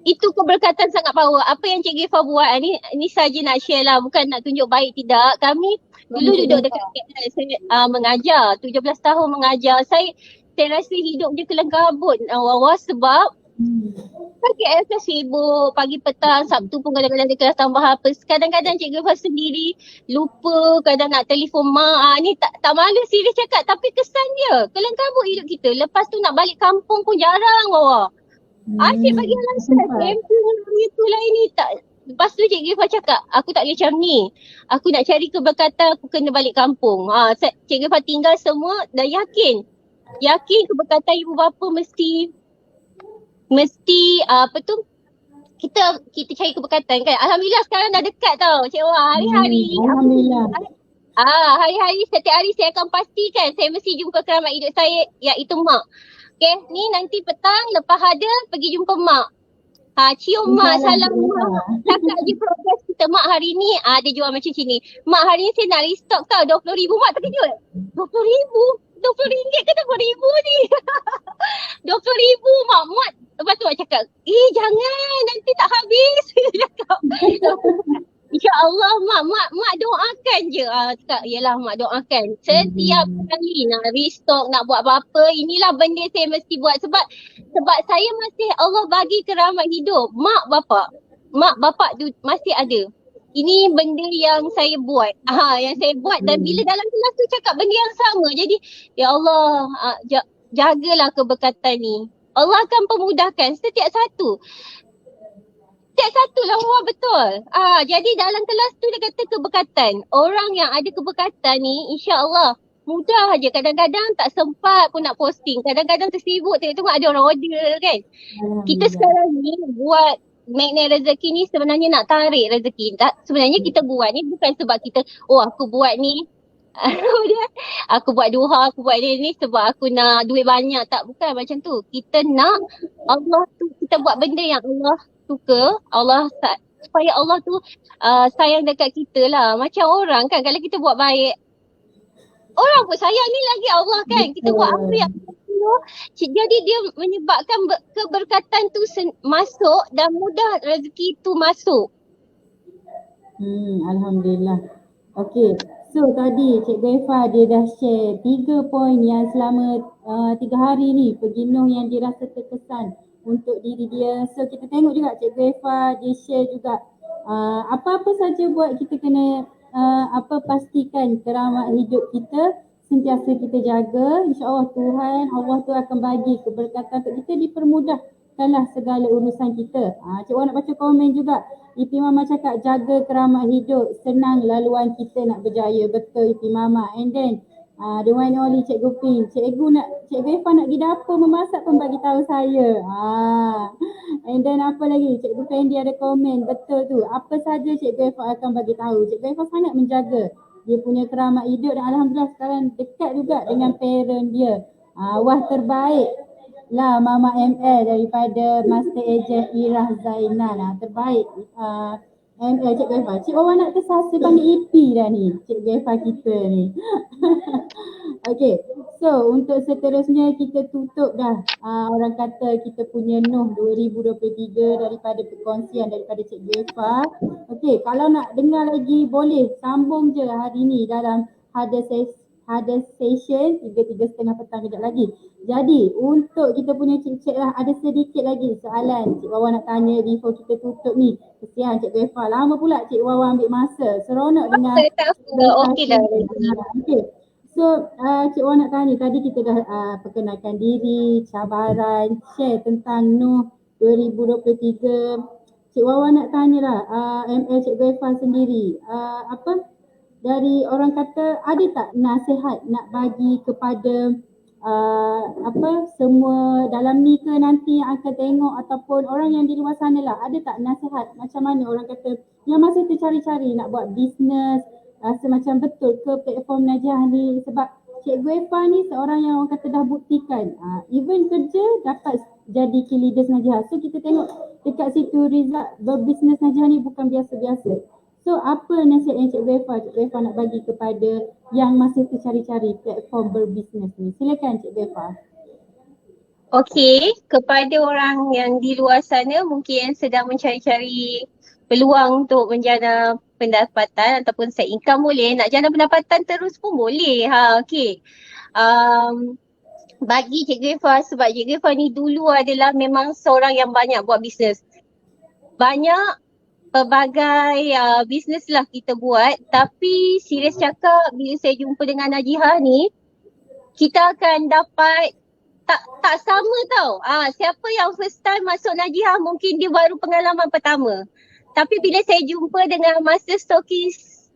Speaker 2: Itu keberkatan sangat power. Apa yang Cikgu Ifah buat ni saja nak share lah, bukan nak tunjuk baik tidak. Kami dulu duduk dekat KL, saya mengajar, 17 tahun mengajar. Saya rasa hidup je kelang kabut Wawa, sebab KL kan sibuk, pagi petang, Sabtu pun kadang-kadang dia kelas tambah apa. Kadang-kadang Cikgu Ifah sendiri lupa, kadang nak telefon mak. Ni tak malu serius cakap, tapi kesan dia kelang kabut hidup kita. Lepas tu nak balik kampung pun jarang Wawa. Asyik bagi alasan, camping itu lain ni tak. Lepas tu Cikgu Ifah cakap, aku tak boleh macam ni. Aku nak cari keberkatan, aku kena balik kampung. Cikgu Ifah tinggal semua dah yakin. Yakin keberkatan ibu bapa mesti apa tu, kita cari keberkatan kan. Alhamdulillah sekarang dah dekat tau Cik Wah. Hari-hari
Speaker 1: Alhamdulillah.
Speaker 2: Hari-hari, setiap hari saya akan pastikan saya mesti jumpa keramat hidup saya, iaitu mak. Okay, ni nanti petang lepas ada pergi jumpa mak. Cium mak, salam mak. Cakap je progres kita. Mak hari ni dia jual macam ni. Mak hari ni saya nak restock tau, 20,000. Mak terkejut. 20,000? 20 ringgit ke 20,000 ni? 20,000 mak muat. Lepas tu mak cakap, jangan, nanti tak habis. Cakap, InsyaAllah mak doakan je. Cakap, yelah mak doakan. Setiap kali nak restock, nak buat apa-apa, inilah benda saya mesti buat. Sebab saya masih Allah bagi keramat hidup. Mak bapak tu masih ada. Ini benda yang saya buat. Yang saya buat, dan bila dalam kelas tu cakap benda yang sama. Jadi, ya Allah, jagalah keberkatan ni. Allah akan pemudahkan setiap satu lah Wah, betul. Jadi dalam kelas tu dia kata keberkatan. Orang yang ada keberkatan ni insya-Allah mudah aja. Kadang-kadang tak sempat pun nak posting. Kadang-kadang tersibuk tengok ada orang order kan. Kita sekarang ni buat magnet rezeki ni sebenarnya nak tarik rezeki. Sebenarnya kita buat ni bukan sebab kita aku buat ni aku buat duha, aku buat ni sebab aku nak duit banyak. Tak, bukan macam tu. Kita nak Allah tu, kita buat benda yang Allah suka, supaya Allah tu sayang dekat kita lah. Macam orang kan, kalau kita buat baik, orang pun sayang ni lagi Allah kan. Kita buat apa yang jadi dia menyebabkan keberkatan tu masuk dan mudah rezeki tu masuk.
Speaker 1: Alhamdulillah. Okey. So tadi Cikgu Ifah dia dah share 3 poin yang selama 3 hari ni Peginuh yang dirasa terkesan untuk diri dia. So kita tengok juga Cikgu Ifah dia share juga apa-apa saja buat kita kena pastikan keramat hidup kita sentiasa kita jaga. InsyaAllah Tuhan Allah tu akan bagi keberkatan untuk kita, dipermudahkanlah segala urusan kita. Cik Wan nak baca komen juga. Ipi Mama cakap jaga keramat hidup, senang laluan kita nak berjaya. Betul Ipi Mama. And then the one and only Cikgu Ping. Cikgu Ifah nak pergi dapur memasak pun bagi tahu saya. And then apa lagi? Cikgu Fendi ada komen. Betul tu. Apa saja Cikgu Ifah akan bagi tahu. Cikgu Ifah sangat menjaga dia punya keramat hidup, dan alhamdulillah sekarang dekat juga dengan parent dia. Wah, terbaik lah Mama ML daripada Master Agent Irah Zainal. Terbaik Cik Gaifa. Cik Wawa nak kesasa panggil EP dah ni, Cik Gaifa kita ni. Okay, so untuk seterusnya kita tutup dah. Orang kata kita punya Noh 2023 daripada perkongsian daripada Cik Gaifa. Okay, kalau nak dengar lagi boleh sambung je hari ni dalam ada session 3:30 petang kejap lagi. Jadi untuk kita punya cik-cik lah, ada sedikit lagi soalan Cik Wawa nak tanya before kita tutup ni. Kesian Cik Gaifa, lama pula Cik Wawa ambil masa. Seronok dengan
Speaker 2: Tak apa, okey dah.
Speaker 1: Okay. So, Cik Wawa nak tanya, tadi kita dah perkenalkan diri, cabaran, share tentang Noh 2023. Cik Wawa nak tanya lah, ML Cik Gaifa sendiri, dari orang kata ada tak nasihat nak bagi kepada semua dalam ni ke nanti yang akan tengok ataupun orang yang di luar sana lah, ada tak nasihat macam mana orang kata yang masih tercari-cari nak buat bisnes, rasa macam betul ke platform Najiah ni, sebab Cik Gaifa ni seorang yang orang kata dah buktikan even kerja dapat jadi key leaders Najiah. So kita tengok dekat situ result berbisnes Najiah ni bukan biasa-biasa. So apa nasihat yang Cik Gaifa nak bagi kepada yang masih tercari-cari platform berbisnes ni? Silakan Cik Gaifa.
Speaker 2: Okey, kepada orang yang di luar sana mungkin yang sedang mencari-cari peluang untuk menjana pendapatan ataupun side income boleh, nak jana pendapatan terus pun boleh. Okey. Bagi Cik Gaifa, sebab Cik Gaifa ni dulu adalah memang seorang yang banyak buat bisnes. Banyak pelbagai bisnes lah kita buat, tapi serius cakap bila saya jumpa dengan Najiah ni, kita akan dapat tak sama tau. Siapa yang first time masuk Najiah mungkin dia baru pengalaman pertama. Tapi bila saya jumpa dengan Master Stokis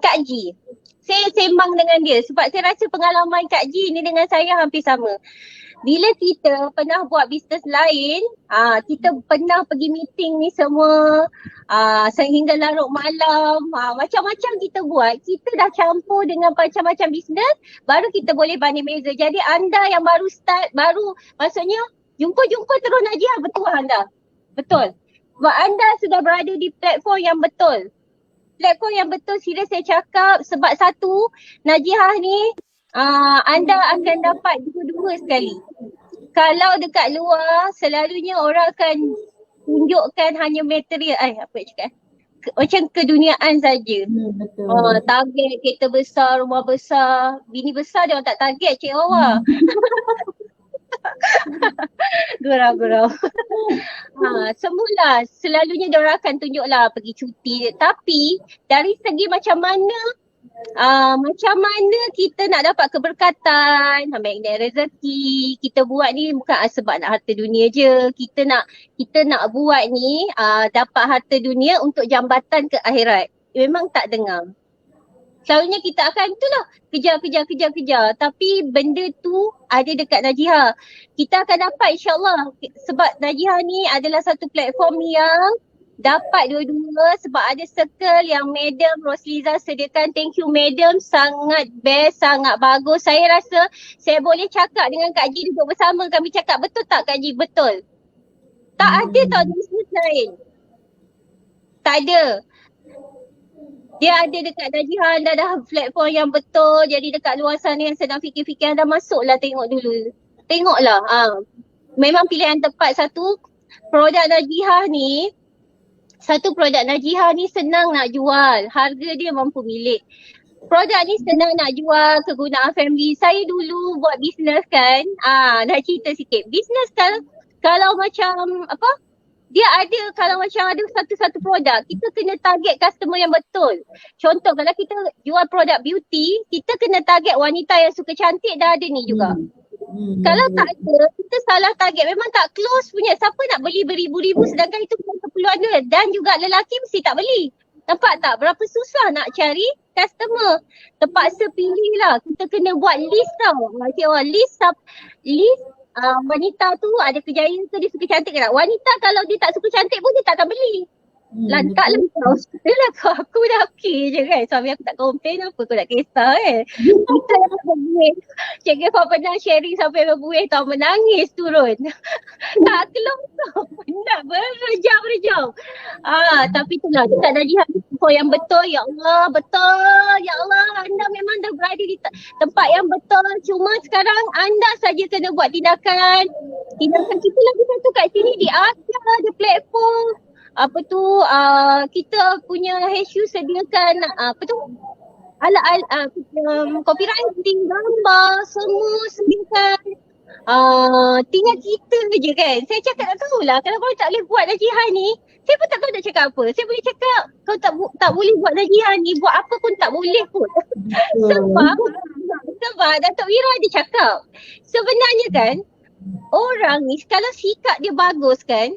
Speaker 2: Kak G, saya sembang dengan dia sebab saya rasa pengalaman Kak G ni dengan saya hampir sama. Bila kita pernah buat bisnes lain, kita pernah pergi meeting ni semua sehingga larut malam, macam-macam kita buat. Kita dah campur dengan macam-macam bisnes, baru kita boleh banding beza. Jadi anda yang baru start, maksudnya jumpa-jumpa terus Najiah, betul anda? Betul. Sebab anda sudah berada di platform yang betul. Platform yang betul, serius saya cakap, sebab satu, Najiah ni anda akan dapat dua-dua sekali. Kalau dekat luar, selalunya orang akan tunjukkan hanya material, macam keduniaan saja. Target kereta besar, rumah besar, bini besar dia orang tak target Cik Wawa. Gurau-gurau. Semula selalunya dia orang akan tunjuklah pergi cuti, tapi dari segi macam mana kita nak dapat keberkatan, magnet rezeki, kita buat ni bukan sebab nak harta dunia je. Kita nak buat ni dapat harta dunia untuk jambatan ke akhirat. Memang tak dengar. Selalunya kita akan itulah kejar. Tapi benda tu ada dekat Najiah. Kita akan dapat insyaAllah, sebab Najiah ni adalah satu platform yang dapat dua-dua sebab ada circle yang Madam Rosliza sediakan. Thank you Madam, sangat best, sangat bagus. Saya rasa saya boleh cakap dengan Kak Ji duduk bersama, kami cakap betul tak Kak Ji? Betul. Tak ada tau bisnes lain. Tak ada. Dia ada dekat Najiah, anda dah platform yang betul. Jadi dekat luar sana yang sedang fikir-fikir, anda masuklah tengok dulu. Tengoklah. Memang pilihan tepat. Satu produk Najiah ni senang nak jual. Harga dia mampu milik. Produk ni senang nak jual, kegunaan family. Saya dulu buat bisnes kan. Dah cerita sikit. Bisnes kalau macam dia ada, kalau macam ada satu-satu produk, kita kena target customer yang betul. Contoh kalau kita jual produk beauty, kita kena target wanita yang suka cantik, dah ada ni juga. Kalau tak ada, kita salah target, memang tak close punya. Siapa nak beli beribu-ribu sedangkan itu bukan keperluan dia. Dan juga lelaki mesti tak beli. Nampak tak berapa susah nak cari customer. Terpaksa pilih lah. Kita kena buat list tau. List wanita tu ada kejayaan ke dia suka cantik ke tak. Wanita kalau dia tak suka cantik pun dia tak akan beli. Lantak lah kau. Yelah aku dah okey je kan. Suami aku tak komplain apa aku nak kisah kan. Kita yang berbuih. Cik Gefa pernah sharing sampai berbuih tau. Menangis turun. Tak keluar tau. Penat berjam-jam. Tapi itulah dekat Najihah info yang betul. Ya Allah, betul. Ya Allah, anda memang dah berada di tempat yang betul. Cuma sekarang anda saja kena buat tindakan. Tindakan kita lagi satu kat sini di Asia, di platform. Kita punya HU sediakan alat copywriting, gambar, semua sediakan. Tinggal kita je kan. Saya cakap tak tahulah kalau kau tak boleh buat Najihah ni, saya pun tak tahu nak cakap apa. Saya boleh cakap kau tak boleh buat Najihah ni, buat apa pun tak boleh pun. Sebab Datuk Wira dia cakap, sebenarnya kan orang ni kalau sikap dia bagus kan,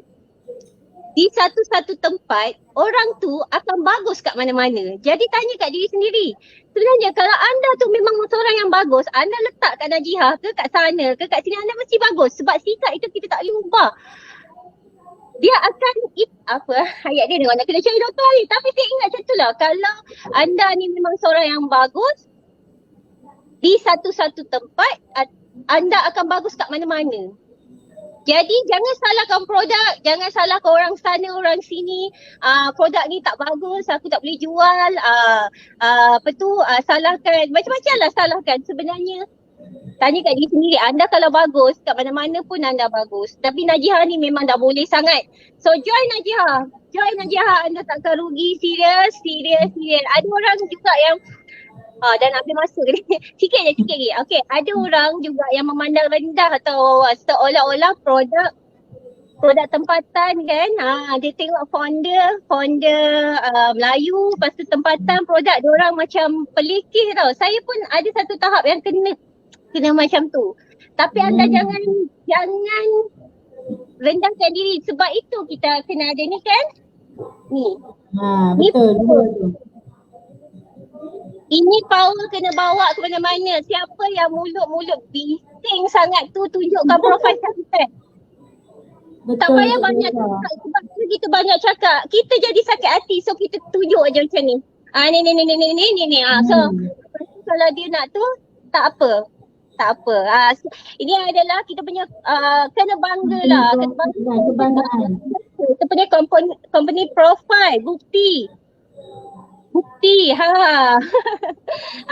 Speaker 2: di satu-satu tempat, orang tu akan bagus kat mana-mana. Jadi tanya kat diri sendiri. Sebenarnya kalau anda tu memang seorang yang bagus, anda letak kat Najihah ke kat sana ke kat sini, anda mesti bagus. Sebab sikap itu kita tak boleh ubah. Dia akan, ayat dia dengan nak kena cari doktor ni. Tapi saya ingat macam tu lah. Kalau anda ni memang seorang yang bagus, di satu-satu tempat, anda akan bagus kat mana-mana. Jadi jangan salahkan produk, jangan salahkan orang sana, orang sini. Produk ni tak bagus, aku tak boleh jual. Salahkan, macam-macam lah salahkan. Sebenarnya tanya kat diri sendiri, anda kalau bagus, kat mana-mana pun anda bagus. Tapi Najihah ni memang dah boleh sangat. So join Najihah. Join Najihah, anda takkan rugi. Serius. Ada orang juga yang dan ambil masa ni. Sikit je. Okay, ada orang juga yang memandang rendah atau seolah-olah produk tempatan kan. Dia tengok founder Melayu, lepas tu tempatan produk diorang macam pelikih tau. Saya pun ada satu tahap yang kena macam tu. Tapi anda jangan rendahkan diri. Sebab itu kita kena ada ni kan.
Speaker 1: Betul.
Speaker 2: Ini power kena bawa ke mana-mana. Siapa yang mulut-mulut bising sangat tu, tunjukkan profil sampai. Tak payah banyak cakap. Sebab kita banyak cakap, kita jadi sakit hati. So kita tunjuk aja macam ni. Ni. So kalau dia nak tu, tak apa. Ini adalah kita punya kena bangga lah.
Speaker 1: Kebanggaan.
Speaker 2: Kita punya company profile, bukti.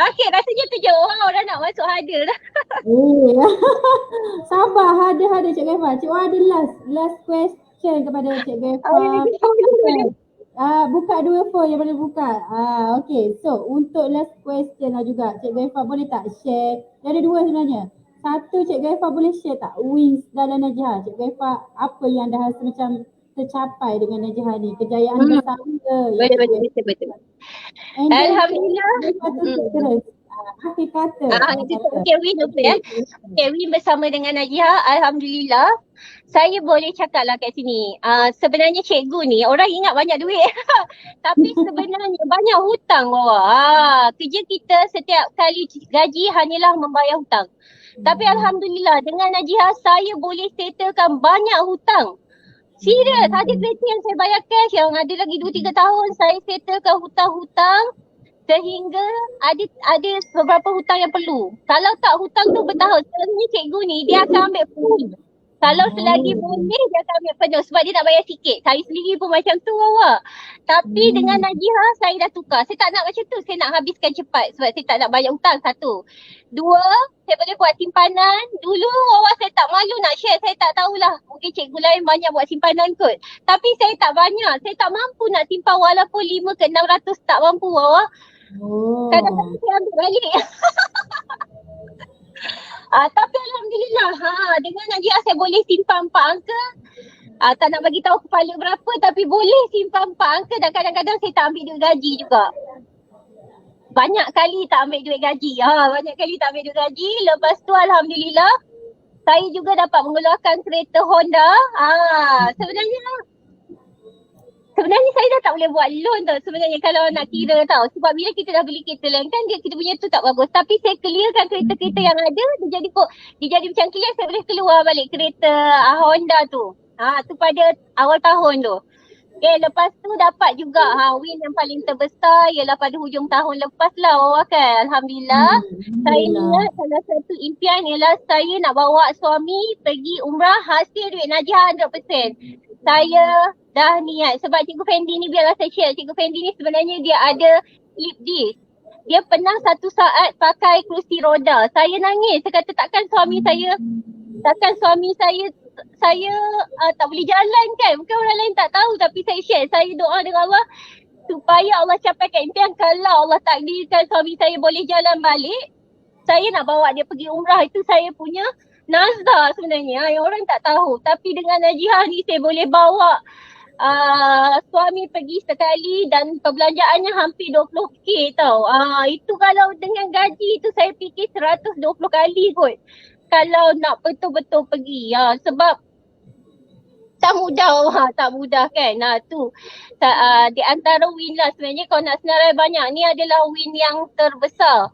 Speaker 2: Okay, rasanya tu je. Orang nak masuk hadir dah.
Speaker 1: Sabar, ada Cik Gefa. Cik Wah ada last question kepada Cik Gefa. Buka dua phone yang boleh buka. Okay, so untuk last question lah juga, Cik Gefa boleh tak share? Dia ada dua sebenarnya. Satu, Cik Gefa boleh share tak wins dalam Najihah? Cik Gefa, apa yang dah rasa macam tercapai dengan Najihah ni? Kejayaan bersama ke?
Speaker 2: Betul. Alhamdulillah.
Speaker 1: Akhir kata.
Speaker 2: Win bersama dengan Najihah. Alhamdulillah. Saya boleh cakap lah kat sini. Sebenarnya cikgu ni orang ingat banyak duit. Tapi sebenarnya banyak hutang bawah. Kerja kita setiap kali gaji hanyalah membayar hutang. Tapi Alhamdulillah dengan Najihah saya boleh settlekan banyak hutang. Serius, ada kereta yang saya bayar cash yang ada lagi 2-3 tahun saya settlekan hutang-hutang sehingga ada beberapa hutang yang perlu. Kalau tak hutang tu bertahun, sebenarnya cikgu ni dia akan ambil penuh. Kalau selagi boleh dia akan ambil penuh sebab dia nak bayar sikit. Saya sendiri pun macam tu awak. Tapi dengan Najihah saya dah tukar. Saya tak nak macam tu, saya nak habiskan cepat sebab saya tak nak banyak hutang. Satu. Dua, saya boleh buat simpanan. Dulu awak saya tak malu nak share, saya tak tahulah. Mungkin cikgu lain banyak buat simpanan kot. Tapi saya tak banyak, saya tak mampu nak simpan walaupun 5 ke 600 tak mampu awak. Kadang-kadang saya ambil balik. Tapi Alhamdulillah dengan Najihah saya boleh simpan 4 angka. Tak nak bagi tahu kepala berapa tapi boleh simpan 4 angka dan kadang-kadang saya tak ambil duit gaji juga. Banyak kali tak ambil duit gaji. Lepas tu Alhamdulillah saya juga dapat mengeluarkan kereta Honda. Sebenarnya saya dah tak boleh buat loan tau sebenarnya kalau nak kira tau. Sebab bila kita dah beli kereta lain kan kita punya tu tak bagus. Tapi saya clearkan kereta-kereta yang ada, dia jadi macam clear, saya boleh keluar balik kereta Honda tu. Tu pada awal tahun tu. Okay, lepas tu dapat juga win yang paling terbesar ialah pada hujung tahun lepas lah Wawa kan. Alhamdulillah. Saya
Speaker 1: Alhamdulillah.
Speaker 2: ingat salah satu impian ialah saya nak bawa suami pergi umrah hasil duit Najihah 100%. Saya dah niat sebab Cikgu Fendi ni biarlah saya share. Cikgu Fendi ni sebenarnya dia ada slip disc. Dia pernah satu saat pakai kerusi roda. Saya nangis. Saya kata takkan suami saya tak boleh jalan kan. Mungkin orang lain tak tahu tapi saya share. Saya doa dengan Allah supaya Allah capaikan impian. Kalau Allah takdirkan suami saya boleh jalan balik, saya nak bawa dia pergi umrah. Itu saya punya nazar sebenarnya yang orang tak tahu. Tapi dengan Najihah ni saya boleh bawa suami pergi sekali dan perbelanjaannya hampir 20k tau. Itu kalau dengan gaji tu saya fikir 120 kali kot. Kalau nak betul-betul pergi. Sebab tak mudah kan. Tu di antara win lah sebenarnya kalau nak senarai banyak ni adalah win yang terbesar.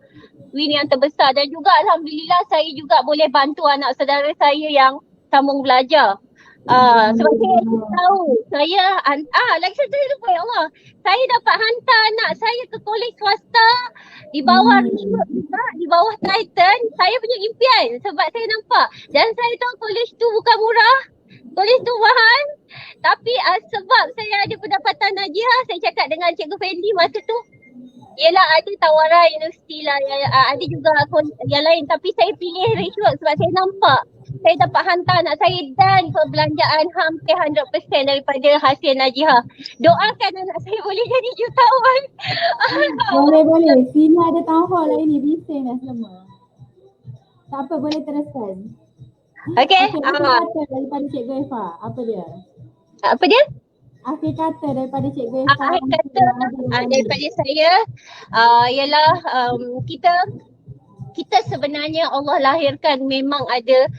Speaker 2: Dan juga Alhamdulillah saya juga boleh bantu anak saudara saya yang sambung belajar. Sebab saya tahu lagi satu saya lupa ya Allah. Saya dapat hantar anak saya ke kolej swasta di bawah Richmond juga, di bawah Titan. Saya punya impian sebab saya nampak dan saya tahu kolej tu bukan murah. Kolej tu mahal. Tapi sebab saya ada pendapatan Najihah, saya cakap dengan Cikgu Fendi masa tu, yelah ada tawaran universiti lah, ada juga yang lain tapi saya pilih Richmond sebab saya nampak saya dapat hantar anak saya dan perbelanjaan hampir 100% daripada hasil Najihah. Doakan anak saya boleh jadi jutawan.
Speaker 1: Boleh. Sini ada town hall lah ini. Bising dah semua. Tak apa, boleh teruskan.
Speaker 2: Okay.
Speaker 1: Akhir kata daripada Cikgu Eva. Apa dia? Akhir kata daripada Cikgu Eva.
Speaker 2: Akhir kata daripada saya ialah kita sebenarnya Allah lahirkan memang ada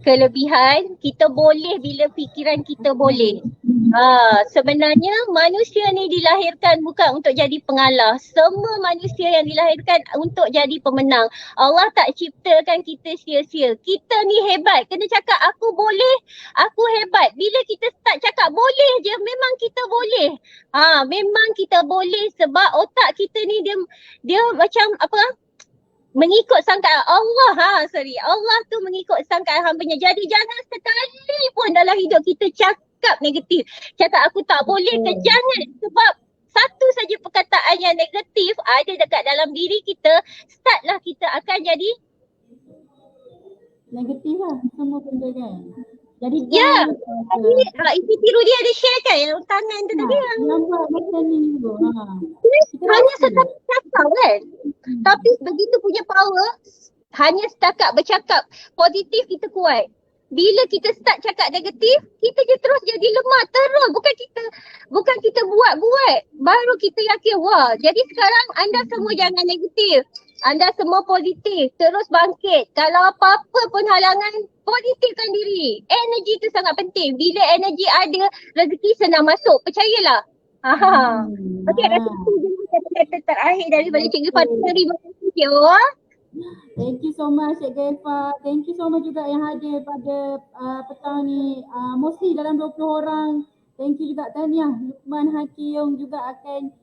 Speaker 2: kelebihan. Kita boleh bila fikiran kita boleh. Sebenarnya manusia ni dilahirkan bukan untuk jadi pengalah. Semua manusia yang dilahirkan untuk jadi pemenang. Allah tak ciptakan kita sia-sia. Kita ni hebat. Kena cakap aku boleh, aku hebat. Bila kita start cakap boleh je, memang kita boleh. Memang kita boleh sebab otak kita ni dia macam mengikut sangkaan Allah. Allah tu mengikut sangkaan hambanya. Jadi jangan sekali pun dalam hidup kita cakap negatif. Cakap aku tak boleh ke, jangan. Sebab satu saja perkataan yang negatif ada dekat dalam diri kita, startlah kita akan jadi
Speaker 1: negatif lah semua benda kan. Jadi
Speaker 2: Ibu tiru dia ada share kan yang tangan tu tadi yang
Speaker 1: buat macam ni dulu.
Speaker 2: hanya setakat cakap kan. Tapi begitu punya power, hanya setakat bercakap positif kita kuat. Bila kita start cakap negatif, kita je terus jadi lemah terus. Bukan kita buat-buat. Baru kita yakin, wah. Jadi sekarang anda semua jangan negatif. Anda semua positif. Terus bangkit. Kalau apa-apa pun halangan, positifkan diri. Energi tu sangat penting. Bila energi ada, rezeki senang masuk. Percayalah. Okey, rasa tu kata terakhir daripada Cikgu Fatimah. Terima kasih Cikgu.
Speaker 1: Thank you so much Cikgu Eva. Thank you so much juga yang hadir pada petang ni. Mostly dalam 20 orang. Thank you juga Tahniah. Lukman Hakiung juga akan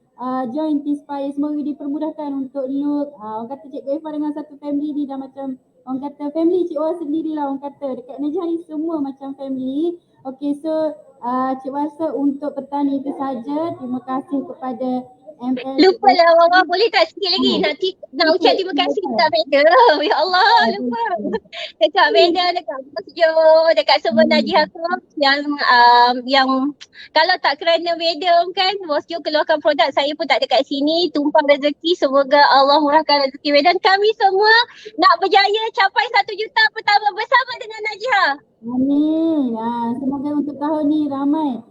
Speaker 1: join T-Spire. Semoga dipermudahkan untuk Luke. Orang kata Cikgu Eva dengan satu family ni dah macam orang kata family Cik Wah sendirilah orang kata. Dekat Najihah ni semua macam family. Okay, so Cik Warsa untuk petang ni itu saja. Terima kasih kepada ML.
Speaker 2: Lupa lah Wawa, boleh tak sikit lagi nak ucap terima kasih dekat Veda. Ya Allah, lupa. Dekat Veda, dekat Bos Jo, dekat semua Najihah tu yang kalau tak kerana Veda kan, Bos Jo keluarkan produk, saya pun tak dekat sini. Tumpang rezeki, semoga Allah murahkan rezeki Veda. Dan kami semua nak berjaya capai 1 juta pertama bersama dengan Najihah.
Speaker 1: Amin. Semoga untuk tahun ni ramai.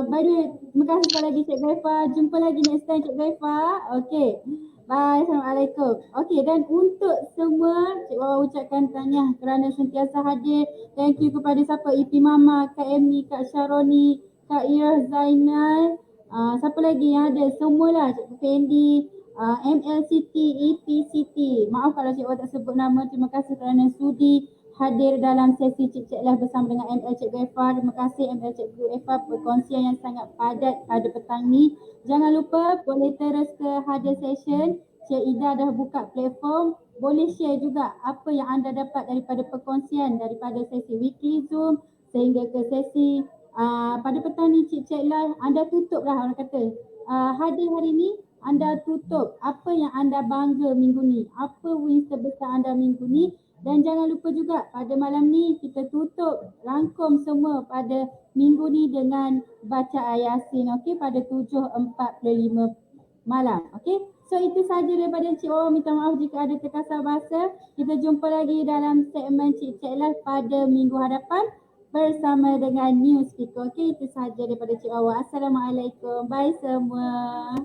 Speaker 1: By the way, terima kasih sekali lagi Cikgu Eva. Jumpa lagi next time Cikgu Eva. Okay. Bye. Assalamualaikum. Okay, dan untuk semua, Cik Wawa ucapkan tahniah kerana sentiasa hadir. Thank you kepada siapa? EP Mama, Kak Emi, Kak Syaroni, Kak Ira Zainal. Siapa lagi yang ada? Semualah. Cikgu Fendi, MLCT, EPCT. Maaf kalau Cik Wawa tak sebut nama. Terima kasih kerana sudi hadir dalam sesi Cik Cik Live bersama dengan ML Cikgu Effa. Terima kasih ML Cikgu Effa perkongsian yang sangat padat pada petang ni. Jangan lupa boleh terus ke hadir session. Cik Ida dah buka platform. Boleh share juga apa yang anda dapat daripada perkongsian daripada sesi weekly Zoom sehingga ke sesi pada petang ni Cik Cik Live. Anda tutup lah orang kata. Hadir hari ni anda tutup apa yang anda bangga minggu ni. Apa wins terbesar anda minggu ni. Dan jangan lupa juga pada malam ni kita tutup rangkum semua pada minggu ni dengan baca Yasin, okey, pada 7.45 malam, okey. So itu saja daripada Encik Wawa, minta maaf jika ada terkasar bahasa. Kita jumpa lagi dalam segmen Cik Cik Live pada minggu hadapan bersama dengan new speaker, okey. Itu saja daripada Encik Wawa. Assalamualaikum, bye semua.